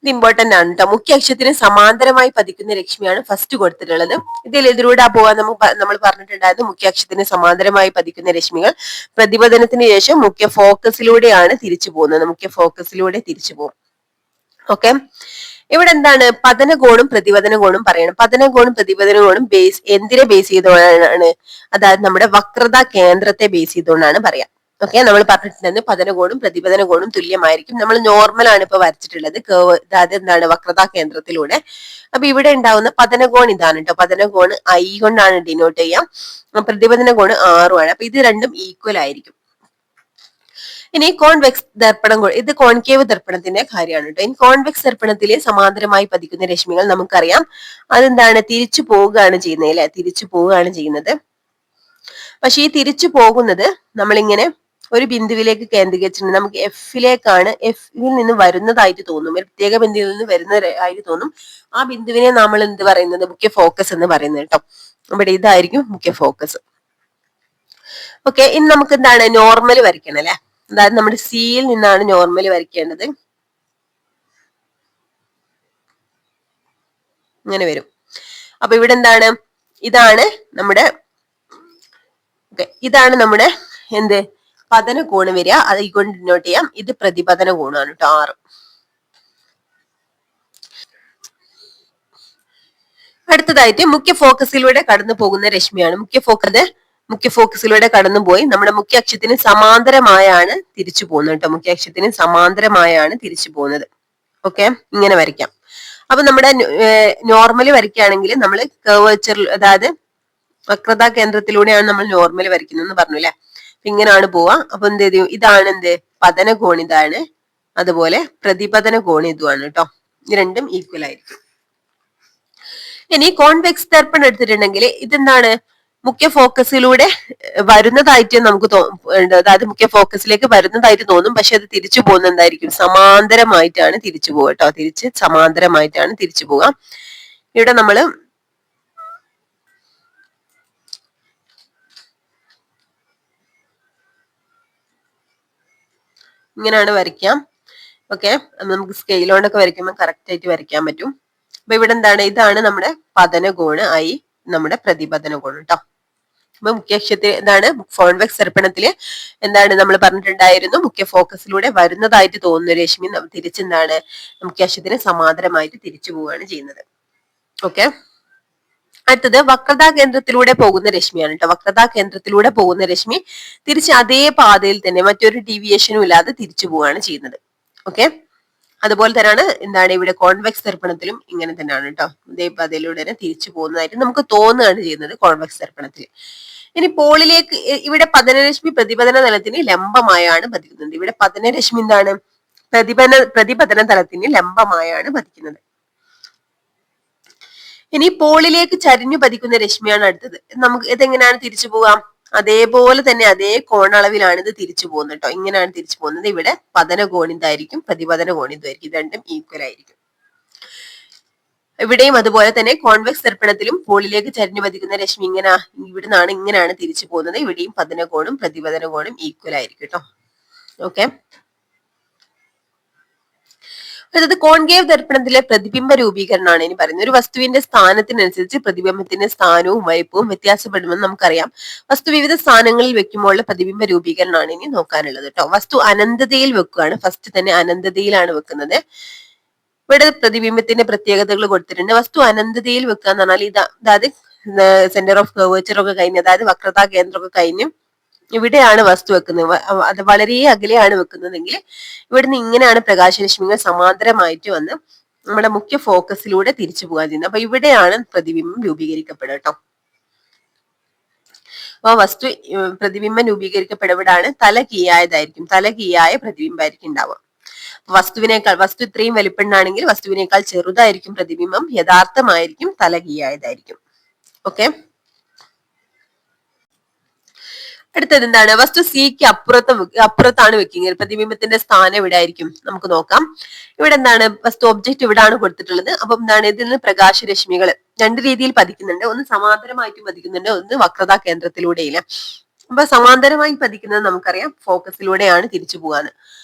ഇത് ഇമ്പോർട്ടന്റ് ആണ് കേട്ടോ. മുഖ്യ അക്ഷത്തിന് സമാന്തരമായി പതിക്കുന്ന രശ്മിയാണ് ഫസ്റ്റ് കൊടുത്തിട്ടുള്ളത്. ഇതിലൂടെ പോവാൻ നമ്മൾ പറഞ്ഞിട്ടുണ്ടായിരുന്നു. മുഖ്യ അക്ഷത്തിന് സമാന്തരമായി പതിക്കുന്ന രശ്മികൾ പ്രതിപതനത്തിന് ശേഷം മുഖ്യ ഫോക്കസിലൂടെയാണ് തിരിച്ചു പോകുന്നത്. മുഖ്യ ഫോക്കസിലൂടെ തിരിച്ചു പോകും. ഓക്കെ. ഇവിടെ എന്താണ് പതന കോണും പ്രതിപതന കോണും പറയണം. പതന കോണും പ്രതിപതന കോണും എന്തിനെ ബേസ് ചെയ്തുകൊണ്ടാണ്? അതായത് നമ്മുടെ വക്രത കേന്ദ്രത്തെ ബേസ് ചെയ്തുകൊണ്ടാണ് പറയാം. ഓക്കെ. നമ്മൾ പറഞ്ഞിട്ടുണ്ടെന്ന് പതന കോണും പ്രതിപതന കോണും തുല്യമായിരിക്കും. നമ്മൾ നോർമൽ ആണ് ഇപ്പൊ വരച്ചിട്ടുള്ളത്. കേവ്, അതായത് എന്താണ് വക്രതാ കേന്ദ്രത്തിലൂടെ. അപ്പൊ ഇവിടെ ഉണ്ടാവുന്ന പതന കോൺ ഇതാണ് കേട്ടോ. പതന കോൺ I കൊണ്ടാണ് ഡിനോട്ട് ചെയ്യാം. പ്രതിപതന കോൺ R ആണ്. അപ്പൊ ഇത് രണ്ടും ഈക്വൽ ആയിരിക്കും. ഇനി കോൺവെക്സ് ദർപ്പണം, ഇത് കോൺകേവ് ദർപ്പണത്തിന്റെ കാര്യമാണ് കേട്ടോ. ഇനി കോൺവെക്സ് ദർപ്പണത്തിലെ സമാന്തരമായി പതിക്കുന്ന രശ്മികൾ നമുക്കറിയാം അതെന്താണ്, തിരിച്ചു പോവുകയാണ് ചെയ്യുന്നത് അല്ലെ, തിരിച്ചു പോവുകയാണ് ചെയ്യുന്നത്. പക്ഷെ ഈ തിരിച്ചു പോകുന്നത് നമ്മളിങ്ങനെ ഒരു ബിന്ദുവിലേക്ക് കേന്ദ്രീകരിച്ചിട്ടുണ്ട്. നമുക്ക് എഫിലേക്കാണ്, എഫിൽ നിന്ന് വരുന്നതായിട്ട് തോന്നും, ഒരു പ്രത്യേക ബിന്ദുവിൽ നിന്ന് വരുന്നതായിട്ട് തോന്നും. ആ ബിന്ദുവിനെ നമ്മൾ എന്ത് പറയുന്നത്? മുഖ്യ ഫോക്കസ് എന്ന് പറയുന്നത് കേട്ടോ. ഇവിടെ ഇതായിരിക്കും മുഖ്യ ഫോക്കസ്. ഓക്കെ, ഇനി നമുക്ക് എന്താണ് നോർമൽ വരയ്ക്കണം അല്ലെ. അതായത് നമ്മുടെ സിയിൽ നിന്നാണ് നോർമൽ വരയ്ക്കേണ്ടത്. ഇങ്ങനെ വരും. അപ്പൊ ഇവിടെ എന്താണ്, ഇതാണ് നമ്മുടെ ഇതാണ് നമ്മുടെ എന്ത് പതന കോണ് വരിക. അത് കൊണ്ട് ഡിനോട്ട് ചെയ്യാം. ഇത് പ്രതിപതന കോണാണ് കേട്ടോ, 6. അടുത്തതായിട്ട് മുഖ്യ ഫോക്കസിലൂടെ കടന്നു പോകുന്ന രശ്മിയാണ്. മുഖ്യ ഫോക്കസിലൂടെ കടന്നുപോയി നമ്മുടെ മുഖ്യ അക്ഷത്തിന് സമാന്തരമായാണ് തിരിച്ചു പോകുന്നത് കേട്ടോ. മുഖ്യ അക്ഷത്തിന് സമാന്തരമായാണ് തിരിച്ചു പോകുന്നത്. ഓക്കെ, ഇങ്ങനെ വരയ്ക്കാം. അപ്പൊ നമ്മുടെ നോർമലി വരയ്ക്കുകയാണെങ്കിൽ നമ്മൾ കർവേച്ചർ, അതായത് വക്രതാ കേന്ദ്രത്തിലൂടെയാണ് നമ്മൾ നോർമൽ വരയ്ക്കുന്നത് പറഞ്ഞു അല്ലെ. ഇങ്ങനെയാണ് പോവാ. അപ്പൊ എന്ത് ചെയ്തു, ഇതാണ് എന്ത് പതന കോൺ, ഇതാണ്. അതുപോലെ പ്രതിപതന കോൺ ഇതുമാണ് കേട്ടോ. ഇത് രണ്ടും ഈക്വൽ ആയിരിക്കും. ഇനി കോൺവെക്സ് ദർപ്പണം എടുത്തിട്ടുണ്ടെങ്കിൽ ഇതെന്താണ്, മുഖ്യ ഫോക്കസിലൂടെ വരുന്നതായിട്ട് നമുക്ക് അതായത് മുഖ്യ ഫോക്കസിലേക്ക് വരുന്നതായിട്ട് തോന്നും. പക്ഷെ അത് തിരിച്ചു പോകുന്ന എന്തായിരിക്കും, സമാന്തരമായിട്ടാണ് തിരിച്ചു പോവുക കേട്ടോ. സമാന്തരമായിട്ടാണ് തിരിച്ചു പോവുക. ഇവിടെ നമ്മള് ഇങ്ങനെയാണ് വരയ്ക്കാം. ഓക്കെ, നമുക്ക് സ്കെയിൽ കൊണ്ടൊക്കെ വരയ്ക്കുമ്പോൾ കറക്റ്റ് ആയിട്ട് വരയ്ക്കാൻ പറ്റും. അപ്പൊ ഇവിടെ എന്താണ്, ഇതാണ് നമ്മുടെ പതന കോണ് ആയി നമ്മുടെ പ്രതിപതന കോണ് കേട്ടോ. അപ്പൊ മുഖ്യ അക്ഷത്തിൽ എന്താണ്, കോൺവെക്സ് ദർപ്പണത്തില് എന്താണ് നമ്മൾ പറഞ്ഞിട്ടുണ്ടായിരുന്നു, മുഖ്യ ഫോക്കസിലൂടെ വരുന്നതായിട്ട് തോന്നുന്ന രശ്മി തിരിച്ചെന്താണ് മുഖ്യ അക്ഷത്തിന് സമാന്തരമായിട്ട് തിരിച്ചു പോവുകയാണ് ചെയ്യുന്നത്. ഓക്കെ, അടുത്തത് വക്രതാ കേന്ദ്രത്തിലൂടെ പോകുന്ന രശ്മിയാണ് കേട്ടോ. വക്രതാ കേന്ദ്രത്തിലൂടെ പോകുന്ന രശ്മി തിരിച്ച് അതേ പാതയിൽ തന്നെ മറ്റൊരു ഡീവിയേഷനും ഇല്ലാതെ തിരിച്ചു പോവുകയാണ് ചെയ്യുന്നത്. ഓക്കെ, അതുപോലെ തന്നെയാണ് എന്താണ് ഇവിടെ കോൺവെക്സ് ദർപ്പണത്തിലും ഇങ്ങനെ തന്നെയാണ് കേട്ടോ. ഇതേ പാതയിലൂടെ തന്നെ തിരിച്ചു പോകുന്നതായിട്ട് നമുക്ക് തോന്നുകയാണ് ചെയ്യുന്നത് കോൺവെക്സ് ദർപ്പണത്തിൽ. ഇനി പോളിലേക്ക് ഇവിടെ പതനരശ്മി പ്രതിപതന തലത്തിന് ലംബമായാണ് പതിക്കുന്നത്. ഇവിടെ പതനരശ്മി എന്താണ്, പ്രതിപതന തലത്തിന് ലംബമായാണ് പതിക്കുന്നത്. ഇനി പോളിലേക്ക് ചരിഞ്ഞു പതിക്കുന്ന രശ്മിയാണ് അടുത്തത്. നമുക്ക് ഇതെങ്ങനെയാണ് തിരിച്ചു പോകാം, അതേപോലെ തന്നെ അതേ കോണളവിലാണ് ഇത് തിരിച്ചു പോകുന്നത് കേട്ടോ. ഇങ്ങനെയാണ് തിരിച്ചു പോകുന്നത്. ഇവിടെ പതന കോണിതായിരിക്കും, പ്രതിപതന കോണിതായിരിക്കും. രണ്ടും ഈക്വൽ ആയിരിക്കും. ഇവിടെയും അതുപോലെ തന്നെ കോൺവെക്സ് ദർപ്പണത്തിലും പോളിലേക്ക് ചരിഞ്ഞു പതിക്കുന്ന രശ്മി ഇങ്ങനെയാണ് തിരിച്ചു പോകുന്നത്. ഇവിടെയും പതന കോണും പ്രതിപതന കോണും ഈക്വൽ ആയിരിക്കും കേട്ടോ. ഓക്കെ, അതായത് കോൺകേവ് ദർപ്പണത്തിലെ പ്രതിബിംബ രൂപീകരണമാണ് ഇനി പറയുന്നത്. ഒരു വസ്തുവിന്റെ സ്ഥാനത്തിനനുസരിച്ച് പ്രതിബിംബത്തിന്റെ സ്ഥാനവും വൈപ്പവും വ്യത്യാസപ്പെടുമെന്ന് നമുക്കറിയാം. വസ്തു വിവിധ സ്ഥാനങ്ങളിൽ വെക്കുമ്പോഴുള്ള പ്രതിബിംബ രൂപീകരണമാണ് ഇനി നോക്കാനുള്ളത് കേട്ടോ. വസ്തു അനന്തതയിൽ വെക്കുകയാണ്. ഫസ്റ്റ് തന്നെ അനന്തതയിലാണ് വെക്കുന്നത്. ഇവിടെ പ്രതിബിംബത്തിന്റെ പ്രത്യേകതകൾ കൊടുത്തിട്ടുണ്ട്. വസ്തു അനന്തതയിൽ വെക്കുക എന്ന് പറഞ്ഞാൽ അതായത് സെന്റർ ഓഫ് കർവേച്ചർ ഒക്കെ കഴിഞ്ഞ്, അതായത് വക്രതാ കേന്ദ്രമൊക്കെ കഴിഞ്ഞ് ഇവിടെയാണ് വസ്തു വെക്കുന്നത്. അത് വളരെ അകലെയാണ് വെക്കുന്നതെങ്കിൽ ഇവിടുന്ന് ഇങ്ങനെയാണ് പ്രകാശരശ്മികൾ സമാന്തരമായിട്ട് വന്ന് നമ്മുടെ മുഖ്യ ഫോക്കസിലൂടെ തിരിച്ചു പോകാൻ ചെയ്യുന്നത്. അപ്പൊ ഇവിടെയാണ് പ്രതിബിംബം രൂപീകരിക്കപ്പെടുക കേട്ടോ. അപ്പൊ പ്രതിബിംബം രൂപീകരിക്കപ്പെടുവിടാണ് തലകീയായ പ്രതിബിംബമായിരിക്കും ഉണ്ടാവുക. വസ്തു ഇത്രയും വലിപ്പമുണ്ടാണെങ്കിൽ വസ്തുവിനേക്കാൾ ചെറുതായിരിക്കും പ്രതിബിംബം, യഥാർത്ഥമായിരിക്കും തലകീയായതായിരിക്കും. ഓക്കെ, അടുത്തത് എന്താണ്, വസ്തു സിക്ക് അപ്പുറത്താണ് വെക്കുന്നത്. പ്രതിബിംബത്തിന്റെ സ്ഥാനം ഇവിടെ ആയിരിക്കും. നമുക്ക് നോക്കാം. ഇവിടെ എന്താണ്, വസ്തു ഒബ്ജക്റ്റ് ഇവിടാണ് കൊടുത്തിട്ടുള്ളത്. അപ്പൊ എന്താണ്, ഇതിൽ നിന്ന് പ്രകാശരശ്മികൾ രണ്ട് രീതിയിൽ പതിക്കുന്നുണ്ട്. ഒന്ന് സമാന്തരമായിട്ട് പതിക്കുന്നുണ്ട്, ഒന്ന് വക്രതാ കേന്ദ്രത്തിലൂടെയില്ല. അപ്പൊ സമാന്തരമായി പതിക്കുന്നത് നമുക്കറിയാം ഫോക്കസിലൂടെയാണ് തിരിച്ചു പോകാന്ന്.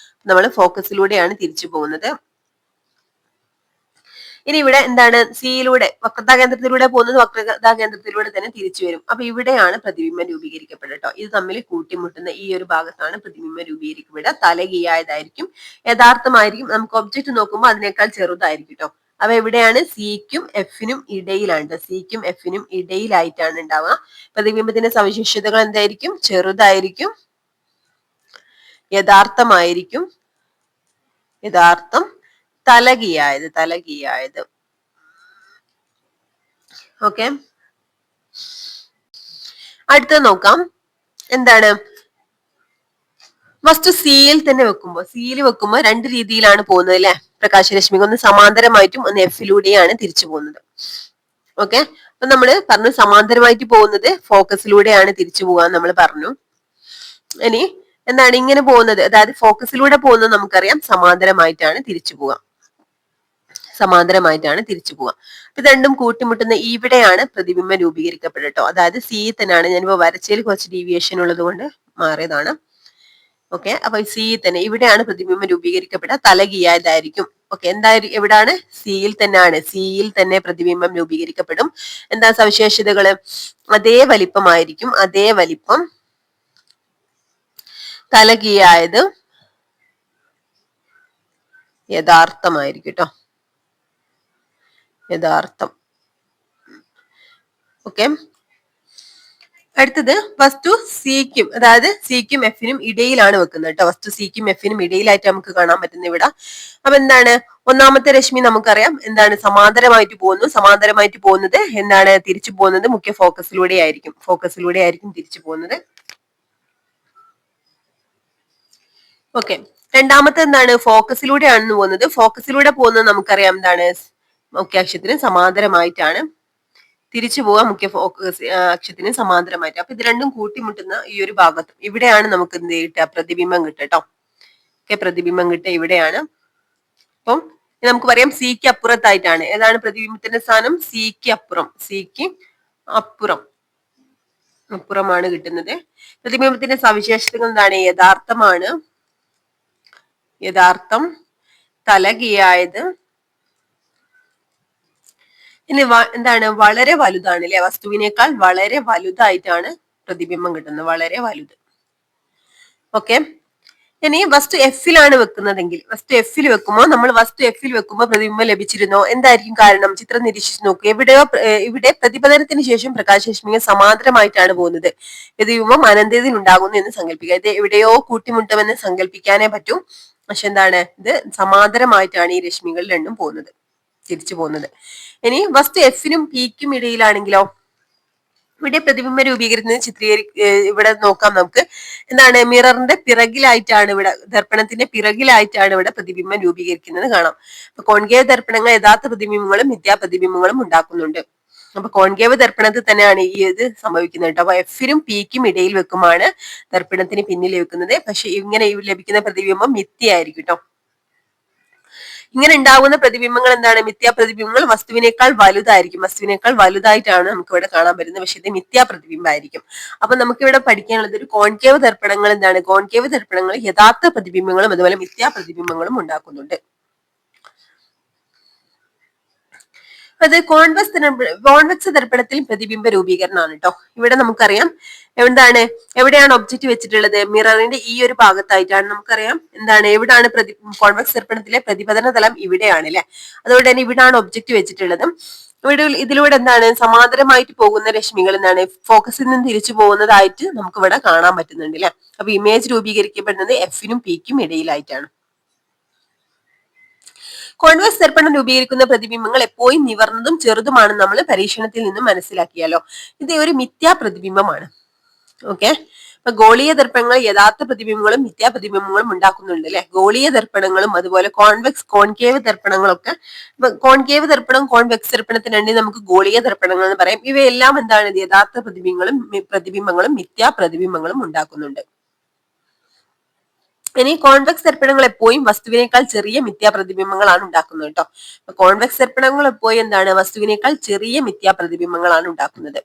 നമ്മൾ ഫോക്കസിലൂടെയാണ് തിരിച്ചു പോകുന്നത്. ഇനി ഇവിടെ എന്താണ്, സിയിലൂടെ വക്രതാ കേന്ദ്രത്തിലൂടെ പോകുന്നത് വക്രതാ കേന്ദ്രത്തിലൂടെ തന്നെ തിരിച്ചു വരും. അപ്പൊ ഇവിടെയാണ് പ്രതിബിംബം രൂപീകരിക്കപ്പെടുക കേട്ടോ. ഇത് തമ്മിൽ കൂട്ടിമുട്ടുന്ന ഈ ഒരു ഭാഗത്താണ് പ്രതിബിംബം രൂപീകരിക്കപ്പെടുക. തലകീയായതായിരിക്കും, യഥാർത്ഥമായിരിക്കും. നമുക്ക് ഒബ്ജക്റ്റ് നോക്കുമ്പോൾ അതിനേക്കാൾ ചെറുതായിരിക്കും കേട്ടോ. അപ്പൊ എവിടെയാണ്, സിക്കും എഫിനും ഇടയിലാണ്. സിക്കും എഫിനും ഇടയിലായിട്ടാണ് ഉണ്ടാവുക. പ്രതിബിംബത്തിന്റെ സവിശേഷതകൾ എന്തായിരിക്കും, ചെറുതായിരിക്കും, യഥാർത്ഥം, തലകീയായത്. ഓക്കെ, അടുത്തത് നോക്കാം. എന്താണ്, വസ്തു സിയിൽ വെക്കുമ്പോൾ രണ്ട് രീതിയിലാണ് പോകുന്നത് അല്ലെ. പ്രകാശരശ്മികൾ ഒന്ന് സമാന്തരമായിട്ടും ഒന്ന് എഫിലൂടെയാണ് തിരിച്ചു പോകുന്നത്. ഓക്കെ, അപ്പൊ നമ്മൾ പറഞ്ഞു സമാന്തരമായിട്ട് പോകുന്നത് ഫോക്കസിലൂടെയാണ് തിരിച്ചു പോകാൻ നമ്മൾ പറഞ്ഞു. ഇനി എന്താണ് ഇങ്ങനെ പോകുന്നത്, അതായത് ഫോക്കസിലൂടെ പോകുന്നത് നമുക്കറിയാം സമാന്തരമായിട്ടാണ് തിരിച്ചു പോവുക. സമാന്തരമായിട്ടാണ് തിരിച്ചു പോവുക. ഇത് രണ്ടും കൂട്ടിമുട്ടുന്ന ഇവിടെയാണ് പ്രതിബിംബം രൂപീകരിക്കപ്പെടുക. അതായത് സി തന്നെയാണ്. ഞാനിപ്പോ വരച്ചതിൽ കുറച്ച് ഡീവിയേഷൻ ഉള്ളത് കൊണ്ട് മാറിയതാണ്. ഓക്കെ, അപ്പൊ സി തന്നെ ഇവിടെയാണ് പ്രതിബിംബം രൂപീകരിക്കപ്പെടുക. തലകീഴായതായിരിക്കും. ഓക്കെ, എന്തായാലും എവിടാണ്? സിയിൽ തന്നെയാണ്. സിയിൽ തന്നെ പ്രതിബിംബം രൂപീകരിക്കപ്പെടും. എന്താ സവിശേഷതകള്? അതേ വലിപ്പമായിരിക്കും. അതേ വലിപ്പം, തലകീഴായത് യഥാർത്ഥമായിരിക്കും കേട്ടോ. യഥാർത്ഥം. ഓക്കെ, അടുത്തത് വസ്തു സിക്കും, അതായത് സിക്കും എഫിനും ഇടയിലാണ് വെക്കുന്നത് കേട്ടോ. വസ്തു സിക്കും എഫിനും ഇടയിലായിട്ട് നമുക്ക് കാണാൻ പറ്റുന്ന ഇവിടെ. അപ്പൊ എന്താണ്? ഒന്നാമത്തെ രശ്മി നമുക്കറിയാം എന്താണ്? സമാന്തരമായിട്ട് പോകുന്നു. സമാന്തരമായിട്ട് പോകുന്നത് എന്താണ്? തിരിച്ചു പോകുന്നത് മുഖ്യ ഫോക്കസിലൂടെ ആയിരിക്കും. ഫോക്കസിലൂടെ ആയിരിക്കും തിരിച്ചു പോകുന്നത്. ഓക്കെ, രണ്ടാമത്തെ എന്താണ്? ഫോക്കസിലൂടെയാണെന്ന് പോകുന്നത്. ഫോക്കസിലൂടെ പോകുന്നത് നമുക്കറിയാം എന്താണ്? മുഖ്യാക്ഷത്തിന് സമാന്തരമായിട്ടാണ് തിരിച്ചു പോവാൻ. മുഖ്യ ഫോക്കസ് അക്ഷത്തിന് സമാന്തരമായിട്ട്. അപ്പൊ ഇത് രണ്ടും കൂട്ടിമുട്ടുന്ന ഈ ഒരു ഭാഗത്ത് ഇവിടെയാണ് നമുക്ക് എന്ത് കിട്ടുക? പ്രതിബിംബം കിട്ടുക കേട്ടോ. ഓക്കെ, പ്രതിബിംബം കിട്ടുക ഇവിടെയാണ്. അപ്പം നമുക്ക് പറയാം സിക്ക് അപ്പുറത്തായിട്ടാണ്. ഏതാണ് പ്രതിബിംബത്തിന്റെ സ്ഥാനം? സിക്ക് അപ്പുറം. സിക്ക് അപ്പുറം അപ്പുറമാണ് കിട്ടുന്നത്. പ്രതിബിംബത്തിന്റെ സവിശേഷതകൾ എന്താണ്? യഥാർത്ഥമാണ്. യഥാർത്ഥം, തലകീഴായത്, ഇനി എന്താണ്? വളരെ വലുതാണ് അല്ലെ? വസ്തുവിനേക്കാൾ വളരെ വലുതായിട്ടാണ് പ്രതിബിംബം കിട്ടുന്നത്. വളരെ വലുത്. ഓക്കെ, ഇനി വസ്തു എഫിലാണ് വെക്കുന്നതെങ്കിൽ, വസ്തു എഫിൽ വെക്കുമ്പോൾ നമ്മൾ വസ്തു എഫിൽ വെക്കുമ്പോൾ പ്രതിബിംബം ലഭിച്ചിരുന്നോ? എന്തായിരിക്കും കാരണം? ചിത്രം നിരീക്ഷിച്ച് നോക്കൂ. ഇവിടെ പ്രതിപതനത്തിന് ശേഷം പ്രകാശരശ്മികൾ സമാന്തരമായിട്ടാണ് പോകുന്നത്. പ്രതിബിംബം അനന്തതയിൽ ഉണ്ടാകുന്നു എന്ന് സങ്കല്പിക്കുക. ഇത് എവിടെയോ കൂട്ടിമുട്ടുമെന്ന് സങ്കല്പിക്കാനേ പറ്റും. പക്ഷെ എന്താണ്? ഇത് സമാന്തരമായിട്ടാണ് ഈ രശ്മികൾ രണ്ടും പോകുന്നത്, തിരിച്ചു പോകുന്നത്. ഇനി വസ്തു എഫിനും പിക്കും ഇടയിലാണെങ്കിലോ? ഇവിടെ പ്രതിബിംബ രൂപീകരണത്തിന് ഇവിടെ നോക്കാം നമുക്ക്. എന്താണ്? മിററിന്റെ പിറകിലായിട്ടാണ് ഇവിടെ, ദർപ്പണത്തിന്റെ പിറകിലായിട്ടാണ് ഇവിടെ പ്രതിബിംബം രൂപീകരിക്കുന്നത് കാണാം. അപ്പൊ കോൺകേവ് ദർപ്പണങ്ങൾ യഥാർത്ഥ പ്രതിബിംബങ്ങളും മിഥ്യാപ്രതിബിംബങ്ങളും ഉണ്ടാക്കുന്നുണ്ട്. അപ്പൊ കോൺകേവ് ദർപ്പണത്തിൽ തന്നെയാണ് ഈ ഇത് സംഭവിക്കുന്നത് കേട്ടോ. അപ്പൊ എഫിനും പിക്കും ഇടയിൽ വെക്കുമാണ് ദർപ്പണത്തിന് പിന്നിൽ വെക്കുന്നത്. പക്ഷെ ഇങ്ങനെ ലഭിക്കുന്ന പ്രതിബിംബം മിഥ്യയായിരിക്കും കേട്ടോ. ഇങ്ങനെ ഉണ്ടാകുന്ന പ്രതിബിംബങ്ങൾ എന്താണ്? മിഥ്യാപ്രതിബിംബങ്ങൾ വസ്തുവിനേക്കാൾ വലുതായിരിക്കും. വസ്തുവിനേക്കാൾ വലുതായിട്ടാണ് നമുക്ക് ഇവിടെ കാണാൻ പറ്റുന്നത്. പക്ഷെ ഇത് മിഥ്യാപ്രതിബിംബമായിരിക്കും. അപ്പൊ നമുക്ക് ഇവിടെ പഠിക്കാനുള്ളത് ഒരു കോൺകേവ് ദർപ്പണങ്ങൾ എന്താണ്? കോൺകേവ് ദർപ്പണങ്ങൾ യഥാർത്ഥ പ്രതിബിംബങ്ങളും അതുപോലെ മിഥ്യാപ്രതിബിംബങ്ങളും ഉണ്ടാക്കുന്നുണ്ട്. അത് കോൺവെക്സ് ദർപ്പണത്തിൽ പ്രതിബിംബ രൂപീകരണമാണ് കേട്ടോ. ഇവിടെ നമുക്കറിയാം എന്താണ്? എവിടെയാണ് ഒബ്ജക്റ്റ് വെച്ചിട്ടുള്ളത്? മിററിന്റെ ഈ ഒരു ഭാഗത്തായിട്ടാണ്. നമുക്കറിയാം എന്താണ്? എവിടാണ് കോൺവെക്സ് ദർപ്പണത്തിലെ പ്രതിപതന തലം? ഇവിടെയാണ് അല്ലെ. അതുകൊണ്ട് തന്നെ ഇവിടാണ് ഒബ്ജക്റ്റ് വെച്ചിട്ടുള്ളത്. ഇതിലൂടെ എന്താണ്? സമാന്തരമായിട്ട് പോകുന്ന രശ്മികൾ എന്താണ്? ഫോക്കസിൽ നിന്ന് തിരിച്ചു പോകുന്നതായിട്ട് നമുക്ക് ഇവിടെ കാണാൻ പറ്റുന്നുണ്ട് അല്ലെ. അപ്പൊ ഇമേജ് രൂപീകരിക്കപ്പെടുന്നത് എഫിനും പിക്കും ഇടയിലായിട്ടാണ്. കോൺവെക്സ് ദർപ്പണം രൂപീകരിക്കുന്ന പ്രതിബിംബങ്ങൾ എപ്പോഴും നിവർന്നതും ചെറുതുമാണെന്ന് നമ്മൾ പരീക്ഷണത്തിൽ നിന്നും മനസ്സിലാക്കിയാലോ. ഇത് ഒരു മിഥ്യാ പ്രതിബിംബമാണ്. ഓക്കെ, അപ്പൊ ഗോളീയ ദർപ്പണങ്ങൾ യഥാർത്ഥ പ്രതിബിംബങ്ങളും മിഥ്യാപ്രതിബിംബങ്ങളും ഉണ്ടാക്കുന്നുണ്ട് അല്ലെ. ഗോളീയ ദർപ്പണങ്ങളും അതുപോലെ കോൺകേവ് ദർപ്പണങ്ങളൊക്കെ. കോൺകേവ് ദർപ്പണം, കോൺവെക്സ് ദർപ്പണത്തിന് വേണ്ടി നമുക്ക് ഗോളീയ ദർപ്പണങ്ങൾ എന്ന് പറയും. ഇവയെല്ലാം എന്താണ്? യഥാർത്ഥ പ്രതിബിംബങ്ങളും മിഥ്യാപ്രതിബിംബങ്ങളും ഉണ്ടാക്കുന്നുണ്ട്. ഇനി കോൺവെക്സ് ദർപ്പണങ്ങൾ എപ്പോഴും വസ്തുവിനേക്കാൾ ചെറിയ മിഥ്യാപ്രതിബിംബങ്ങളാണ് ഉണ്ടാക്കുന്നത് കേട്ടോ. കോൺവെക്സ് ദർപ്പണങ്ങൾ എപ്പോഴും എന്താണ്? വസ്തുവിനേക്കാൾ ചെറിയ മിഥ്യാപ്രതിബിംബങ്ങളാണ് ഉണ്ടാക്കുന്നത്.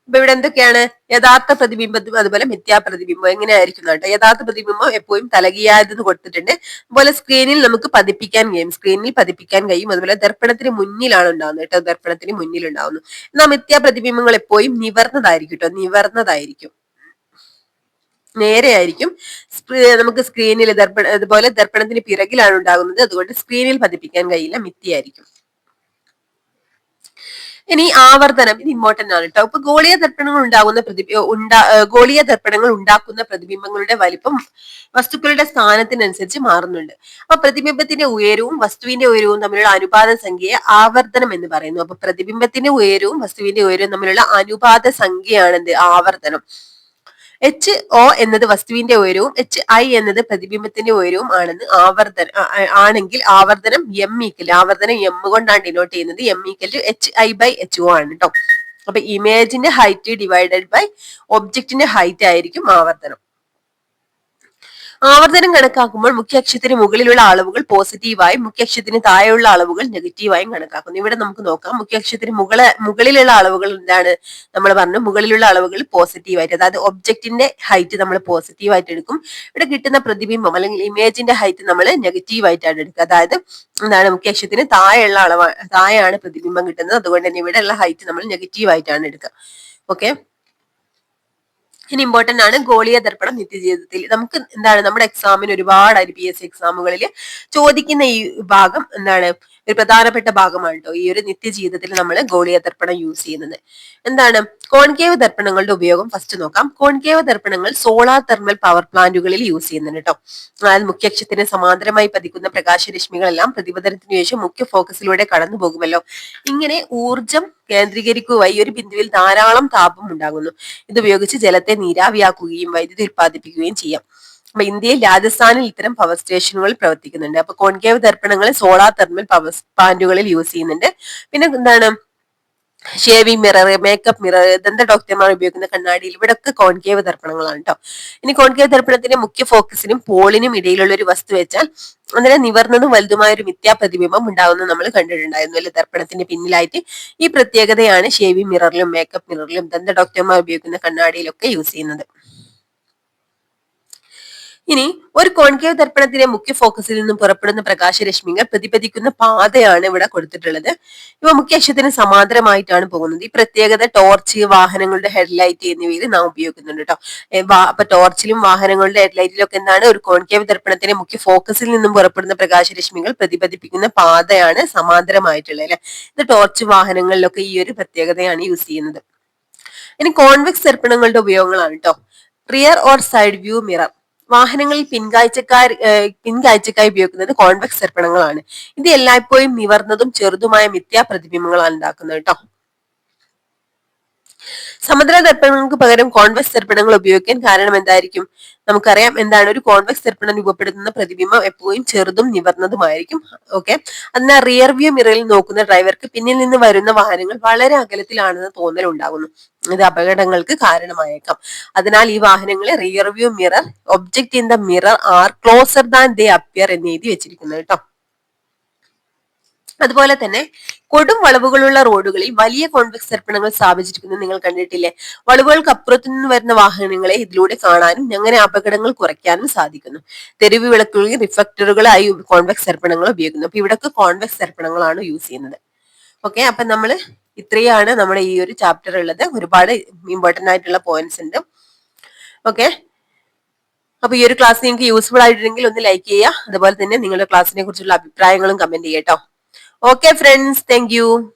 അപ്പൊ ഇവിടെ എന്തൊക്കെയാണ്? യഥാർത്ഥ പ്രതിബിംബം അതുപോലെ മിഥ്യാപ്രതിബിംബം എങ്ങനെയായിരിക്കും കേട്ടോ. യഥാർത്ഥ പ്രതിബിംബം എപ്പോഴും തലകീഴായതെന്ന് കൊടുത്തിട്ടുണ്ട്. അതുപോലെ സ്ക്രീനിൽ നമുക്ക് പതിപ്പിക്കാൻ കഴിയും. അതുപോലെ ദർപ്പണത്തിന് മുന്നിലാണ് ഉണ്ടാവുന്നത് കേട്ടോ. ദർപ്പണത്തിന് മുന്നിൽ ഉണ്ടാവുന്നു. എന്നാൽ മിഥ്യാപ്രതിബിംബങ്ങൾ എപ്പോഴും നിവർന്നതായിരിക്കും കേട്ടോ. നിവർന്നതായിരിക്കും, നേരെയായിരിക്കും. നമുക്ക് സ്ക്രീനിൽ അതുപോലെ ദർപ്പണത്തിന് പിറകിലാണ് ഉണ്ടാകുന്നത്. അതുകൊണ്ട് സ്ക്രീനിൽ പതിപ്പിക്കാൻ കഴിയില്ല, മിഥ്യയായിരിക്കും. ഇനി ആവർത്തനം, ഇത് ഇമ്പോർട്ടന്റ് ആണ് കേട്ടോ. ഇപ്പൊ ഗോളീയ ദർപ്പണങ്ങൾ ഗോളീയ ദർപ്പണങ്ങൾ ഉണ്ടാക്കുന്ന പ്രതിബിംബങ്ങളുടെ വലിപ്പം വസ്തുക്കളുടെ സ്ഥാനത്തിനനുസരിച്ച് മാറുന്നുണ്ട്. അപ്പൊ പ്രതിബിംബത്തിന്റെ ഉയരവും വസ്തുവിന്റെ ഉയരവും തമ്മിലുള്ള അനുപാത സംഖ്യയെ ആവർത്തനം എന്ന് പറയുന്നു. അപ്പൊ പ്രതിബിംബത്തിന്റെ ഉയരവും വസ്തുവിന്റെ ഉയരവും തമ്മിലുള്ള അനുപാത സംഖ്യയാണ് എന്ത്? ആവർത്തനം. HO എന്നത് വസ്തുവിന്റെ ഉയരവും HI എന്നത് പ്രതിബിംബത്തിന്റെ ഉയരവും ആണെങ്കിൽ ആവർത്തനം M കൊണ്ടാണ് ഡിനോട്ട് ചെയ്യുന്നത്. M=HI/HO ആണ് കേട്ടോ. അപ്പൊ ഇമേജിന്റെ ഹൈറ്റ് ഡിവൈഡഡ് ബൈ ഒബ്ജക്റ്റിന്റെ ഹൈറ്റ് ആയിരിക്കും ആവർത്തനം. ആവർത്തനം കണക്കാക്കുമ്പോൾ മുഖ്യ അക്ഷത്തിന് മുകളിലുള്ള അളവുകൾ പോസിറ്റീവായും മുഖ്യ അക്ഷത്തിന് താഴെയുള്ള അളവുകൾ നെഗറ്റീവായും കണക്കാക്കുന്നു. ഇവിടെ നമുക്ക് നോക്കാം. മുഖ്യ അക്ഷത്തിന് മുകളിലുള്ള അളവുകൾ എന്താണ്? നമ്മൾ പറഞ്ഞു മുകളിലുള്ള അളവുകൾ പോസിറ്റീവായിട്ട്, അതായത് ഒബ്ജക്റ്റിന്റെ ഹൈറ്റ് നമ്മൾ പോസിറ്റീവായിട്ട് എടുക്കും. ഇവിടെ കിട്ടുന്ന പ്രതിബിംബം അല്ലെങ്കിൽ ഇമേജിന്റെ ഹൈറ്റ് നമ്മൾ നെഗറ്റീവായിട്ടാണ് എടുക്കുക. അതായത് എന്താണ്? മുഖ്യ അക്ഷത്തിന് താഴെയാണ് പ്രതിബിംബം കിട്ടുന്നത്. അതുകൊണ്ട് തന്നെ ഇവിടെയുള്ള ഹൈറ്റ് നമ്മൾ നെഗറ്റീവായിട്ടാണ് എടുക്കുക. ഓക്കെ, ഇനി ഇമ്പോർട്ടന്റ് ആണ് ഗോളീയ ദർപ്പണം നിത്യജീവിതത്തിൽ. നമുക്ക് എന്താണ് നമ്മുടെ എക്സാമിന് ഒരുപാട് IPS എക്സാമുകളിൽ ചോദിക്കുന്ന ഈ ഭാഗം എന്താണ്? ഒരു പ്രധാനപ്പെട്ട ഭാഗമാണ് കേട്ടോ. ഈ ഒരു നിത്യജീവിതത്തിൽ നമ്മൾ ഗോളീയ ദർപ്പണം യൂസ് ചെയ്യുന്നത്. എന്താണ് കോൺകേവ് ദർപ്പണങ്ങളുടെ ഉപയോഗം? ഫസ്റ്റ് നോക്കാം. കോൺകേവ് ദർപ്പണങ്ങൾ സോളാർ തെർമൽ പവർ പ്ലാന്റുകളിൽ യൂസ് ചെയ്യുന്നുണ്ട് കേട്ടോ. അതായത് മുഖ്യ അക്ഷത്തിന് സമാന്തരമായി പതിക്കുന്ന പ്രകാശരശ്മികളെല്ലാം പ്രതിപതനത്തിന് ശേഷം മുഖ്യ ഫോക്കസിലൂടെ കടന്നു പോകുമല്ലോ. ഇങ്ങനെ ഊർജം കേന്ദ്രീകരിക്കുകയായി ഒരു ബിന്ദുവിൽ ധാരാളം താപം ഉണ്ടാകുന്നു. ഇതുപയോഗിച്ച് ജലത്തെ നീരാവിയാക്കുകയും വൈദ്യുതി ഉൽപ്പാദിപ്പിക്കുകയും ചെയ്യാം. അപ്പൊ ഇന്ത്യയിൽ രാജസ്ഥാനിൽ ഇത്തരം പവർ സ്റ്റേഷനുകൾ പ്രവർത്തിക്കുന്നുണ്ട്. അപ്പൊ കോൺകേവ് ദർപ്പണങ്ങൾ സോളാർ തെർമൽ പവർ പ്ലാന്റുകളിൽ യൂസ് ചെയ്യുന്നുണ്ട്. പിന്നെ എന്താണ് ഷേവിംഗ് മിറർ, മേക്കപ്പ് മിറർ, ദന്ത ഡോക്ടർമാർ ഉപയോഗിക്കുന്ന കണ്ണാടിയിൽ ഇവിടെയൊക്കെ കോൺകേവ് ദർപ്പണങ്ങളാണ് കേട്ടോ. ഇനി കോൺകേവ് ദർപ്പണത്തിന്റെ മുഖ്യ ഫോക്കസിനും പോളിനും ഇടയിലുള്ള ഒരു വസ്തു വെച്ചാൽ അതിനെ നിവർന്നതും വലുതുമായ ഒരു മിഥ്യാപ്രതിബിംബം ഉണ്ടാകുന്നത് നമ്മൾ കണ്ടിട്ടുണ്ടായിരുന്നു അല്ലെ, ദർപ്പണത്തിന്റെ പിന്നിലായിട്ട്. ഈ പ്രത്യേകതയാണ് ഷേവിംഗ് മിററിലും മേക്കപ്പ് മിററിലും ദന്ത ഡോക്ടർമാർ ഉപയോഗിക്കുന്ന കണ്ണാടിയിലൊക്കെ യൂസ് ചെയ്യുന്നത്. ഇനി ഒരു കോൺകേവ് ദർപ്പണത്തിന്റെ മുഖ്യ ഫോക്കസിൽ നിന്നും പുറപ്പെടുന്ന പ്രകാശരശ്മികൾ പ്രതിപദിക്കുന്ന പാതയാണ് ഇവിടെ കൊടുത്തിട്ടുള്ളത്. ഇവ മുഖ്യ അക്ഷത്തിന് സമാന്തരമായിട്ടാണ് പോകുന്നത്. ഈ പ്രത്യേകത ടോർച്ച്, വാഹനങ്ങളുടെ ഹെഡ്ലൈറ്റ് എന്നിവയിൽ നാം ഉപയോഗിക്കുന്നുണ്ട് കേട്ടോ. അപ്പൊ ടോർച്ചിലും വാഹനങ്ങളുടെ ഹെഡ്ലൈറ്റിലും ഒക്കെ എന്താണ്? ഒരു കോൺകേവ് ദർപ്പണത്തിന്റെ മുഖ്യ ഫോക്കസിൽ നിന്നും പുറപ്പെടുന്ന പ്രകാശരശ്മികൾ പ്രതിപദിപ്പിക്കുന്ന പാതയാണ് സമാന്തരമായിട്ടുള്ളത് അല്ലെ. ഇത് ടോർച്ച് വാഹനങ്ങളിലൊക്കെ ഈ ഒരു പ്രത്യേകതയാണ് യൂസ് ചെയ്യുന്നത്. ഇനി കോൺവെക്സ് ദർപ്പണങ്ങളുടെ ഉപയോഗങ്ങളാണ് കേട്ടോ. Rear or side view mirror. വാഹനങ്ങളിൽ പിൻകാഴ്ചക്കായി ഉപയോഗിക്കുന്നത് കോൺവെക്സ് ദർപ്പണങ്ങളാണ്. ഇത് എല്ലായ്പ്പോഴും നിവർന്നതും ചെറുതുമായ മിഥ്യാ പ്രതിബിംബങ്ങളാണ് ഉണ്ടാക്കുന്നത് കേട്ടോ. സമതല ദർപ്പണങ്ങൾക്ക് പകരം കോൺവെക്സ് ദർപ്പണങ്ങൾ ഉപയോഗിക്കാൻ കാരണം എന്തായിരിക്കും? നമുക്കറിയാം എന്താണ്? ഒരു കോൺവെക്സ് ദർപ്പണം രൂപപ്പെടുത്തുന്ന പ്രതിബിംബം എപ്പോഴും ചെറുതും നിവർന്നതുമായിരിക്കും. ഓക്കെ, എന്നാൽ റിയർ വ്യൂ മിററിൽ നോക്കുന്ന ഡ്രൈവർക്ക് പിന്നിൽ നിന്ന് വരുന്ന വാഹനങ്ങൾ വളരെ അകലത്തിലാണെന്ന് തോന്നൽ ഉണ്ടാകുന്നു. ഇത് അപകടങ്ങൾക്ക് കാരണമായേക്കാം. അതിനാൽ ഈ വാഹനങ്ങളെ rear view mirror, object in the mirror R closer than they appear എന്ന് എഴുതി വെച്ചിരിക്കുന്നത് കേട്ടോ. അതുപോലെ തന്നെ കൊടും വളവുകളുള്ള റോഡുകളിൽ വലിയ കോൺവെക്സ് ദർപ്പണങ്ങൾ സ്ഥാപിച്ചിരിക്കുന്നത് നിങ്ങൾ കണ്ടിട്ടില്ലേ? വളവുകൾക്ക് അപ്പുറത്തു നിന്ന് വരുന്ന വാഹനങ്ങളെ ഇതിലൂടെ കാണാനും അങ്ങനെ അപകടങ്ങൾ കുറയ്ക്കാനും സാധിക്കുന്നു. തെരുവ് വിളക്കുകളിൽ റിഫ്ലക്ടറുകളായി കോൺവെക്സ് ദർപ്പണങ്ങൾ ഉപയോഗിക്കുന്നു. അപ്പൊ ഇവിടൊക്കെ കോൺവെക്സ് ദർപ്പണങ്ങളാണ് യൂസ് ചെയ്യുന്നത്. ഓക്കെ, അപ്പൊ നമ്മൾ ഇത്രയാണ് നമ്മുടെ ഈ ഒരു ചാപ്റ്റർ ഉള്ളത്. ഒരുപാട് ഇമ്പോർട്ടന്റ് ആയിട്ടുള്ള പോയിന്റ്സ് ഉണ്ട്. ഓക്കെ, അപ്പൊ ഈ ഒരു ക്ലാസ് നിങ്ങൾക്ക് യൂസ്ഫുൾ ആയിട്ടുണ്ടെങ്കിൽ ഒന്ന് ലൈക്ക് ചെയ്യുക. അതുപോലെ തന്നെ നിങ്ങളുടെ ക്ലാസ്സിനെ കുറിച്ചുള്ള അഭിപ്രായങ്ങളും കമന്റ് ചെയ്യട്ടോ. Okay, friends. Thank you.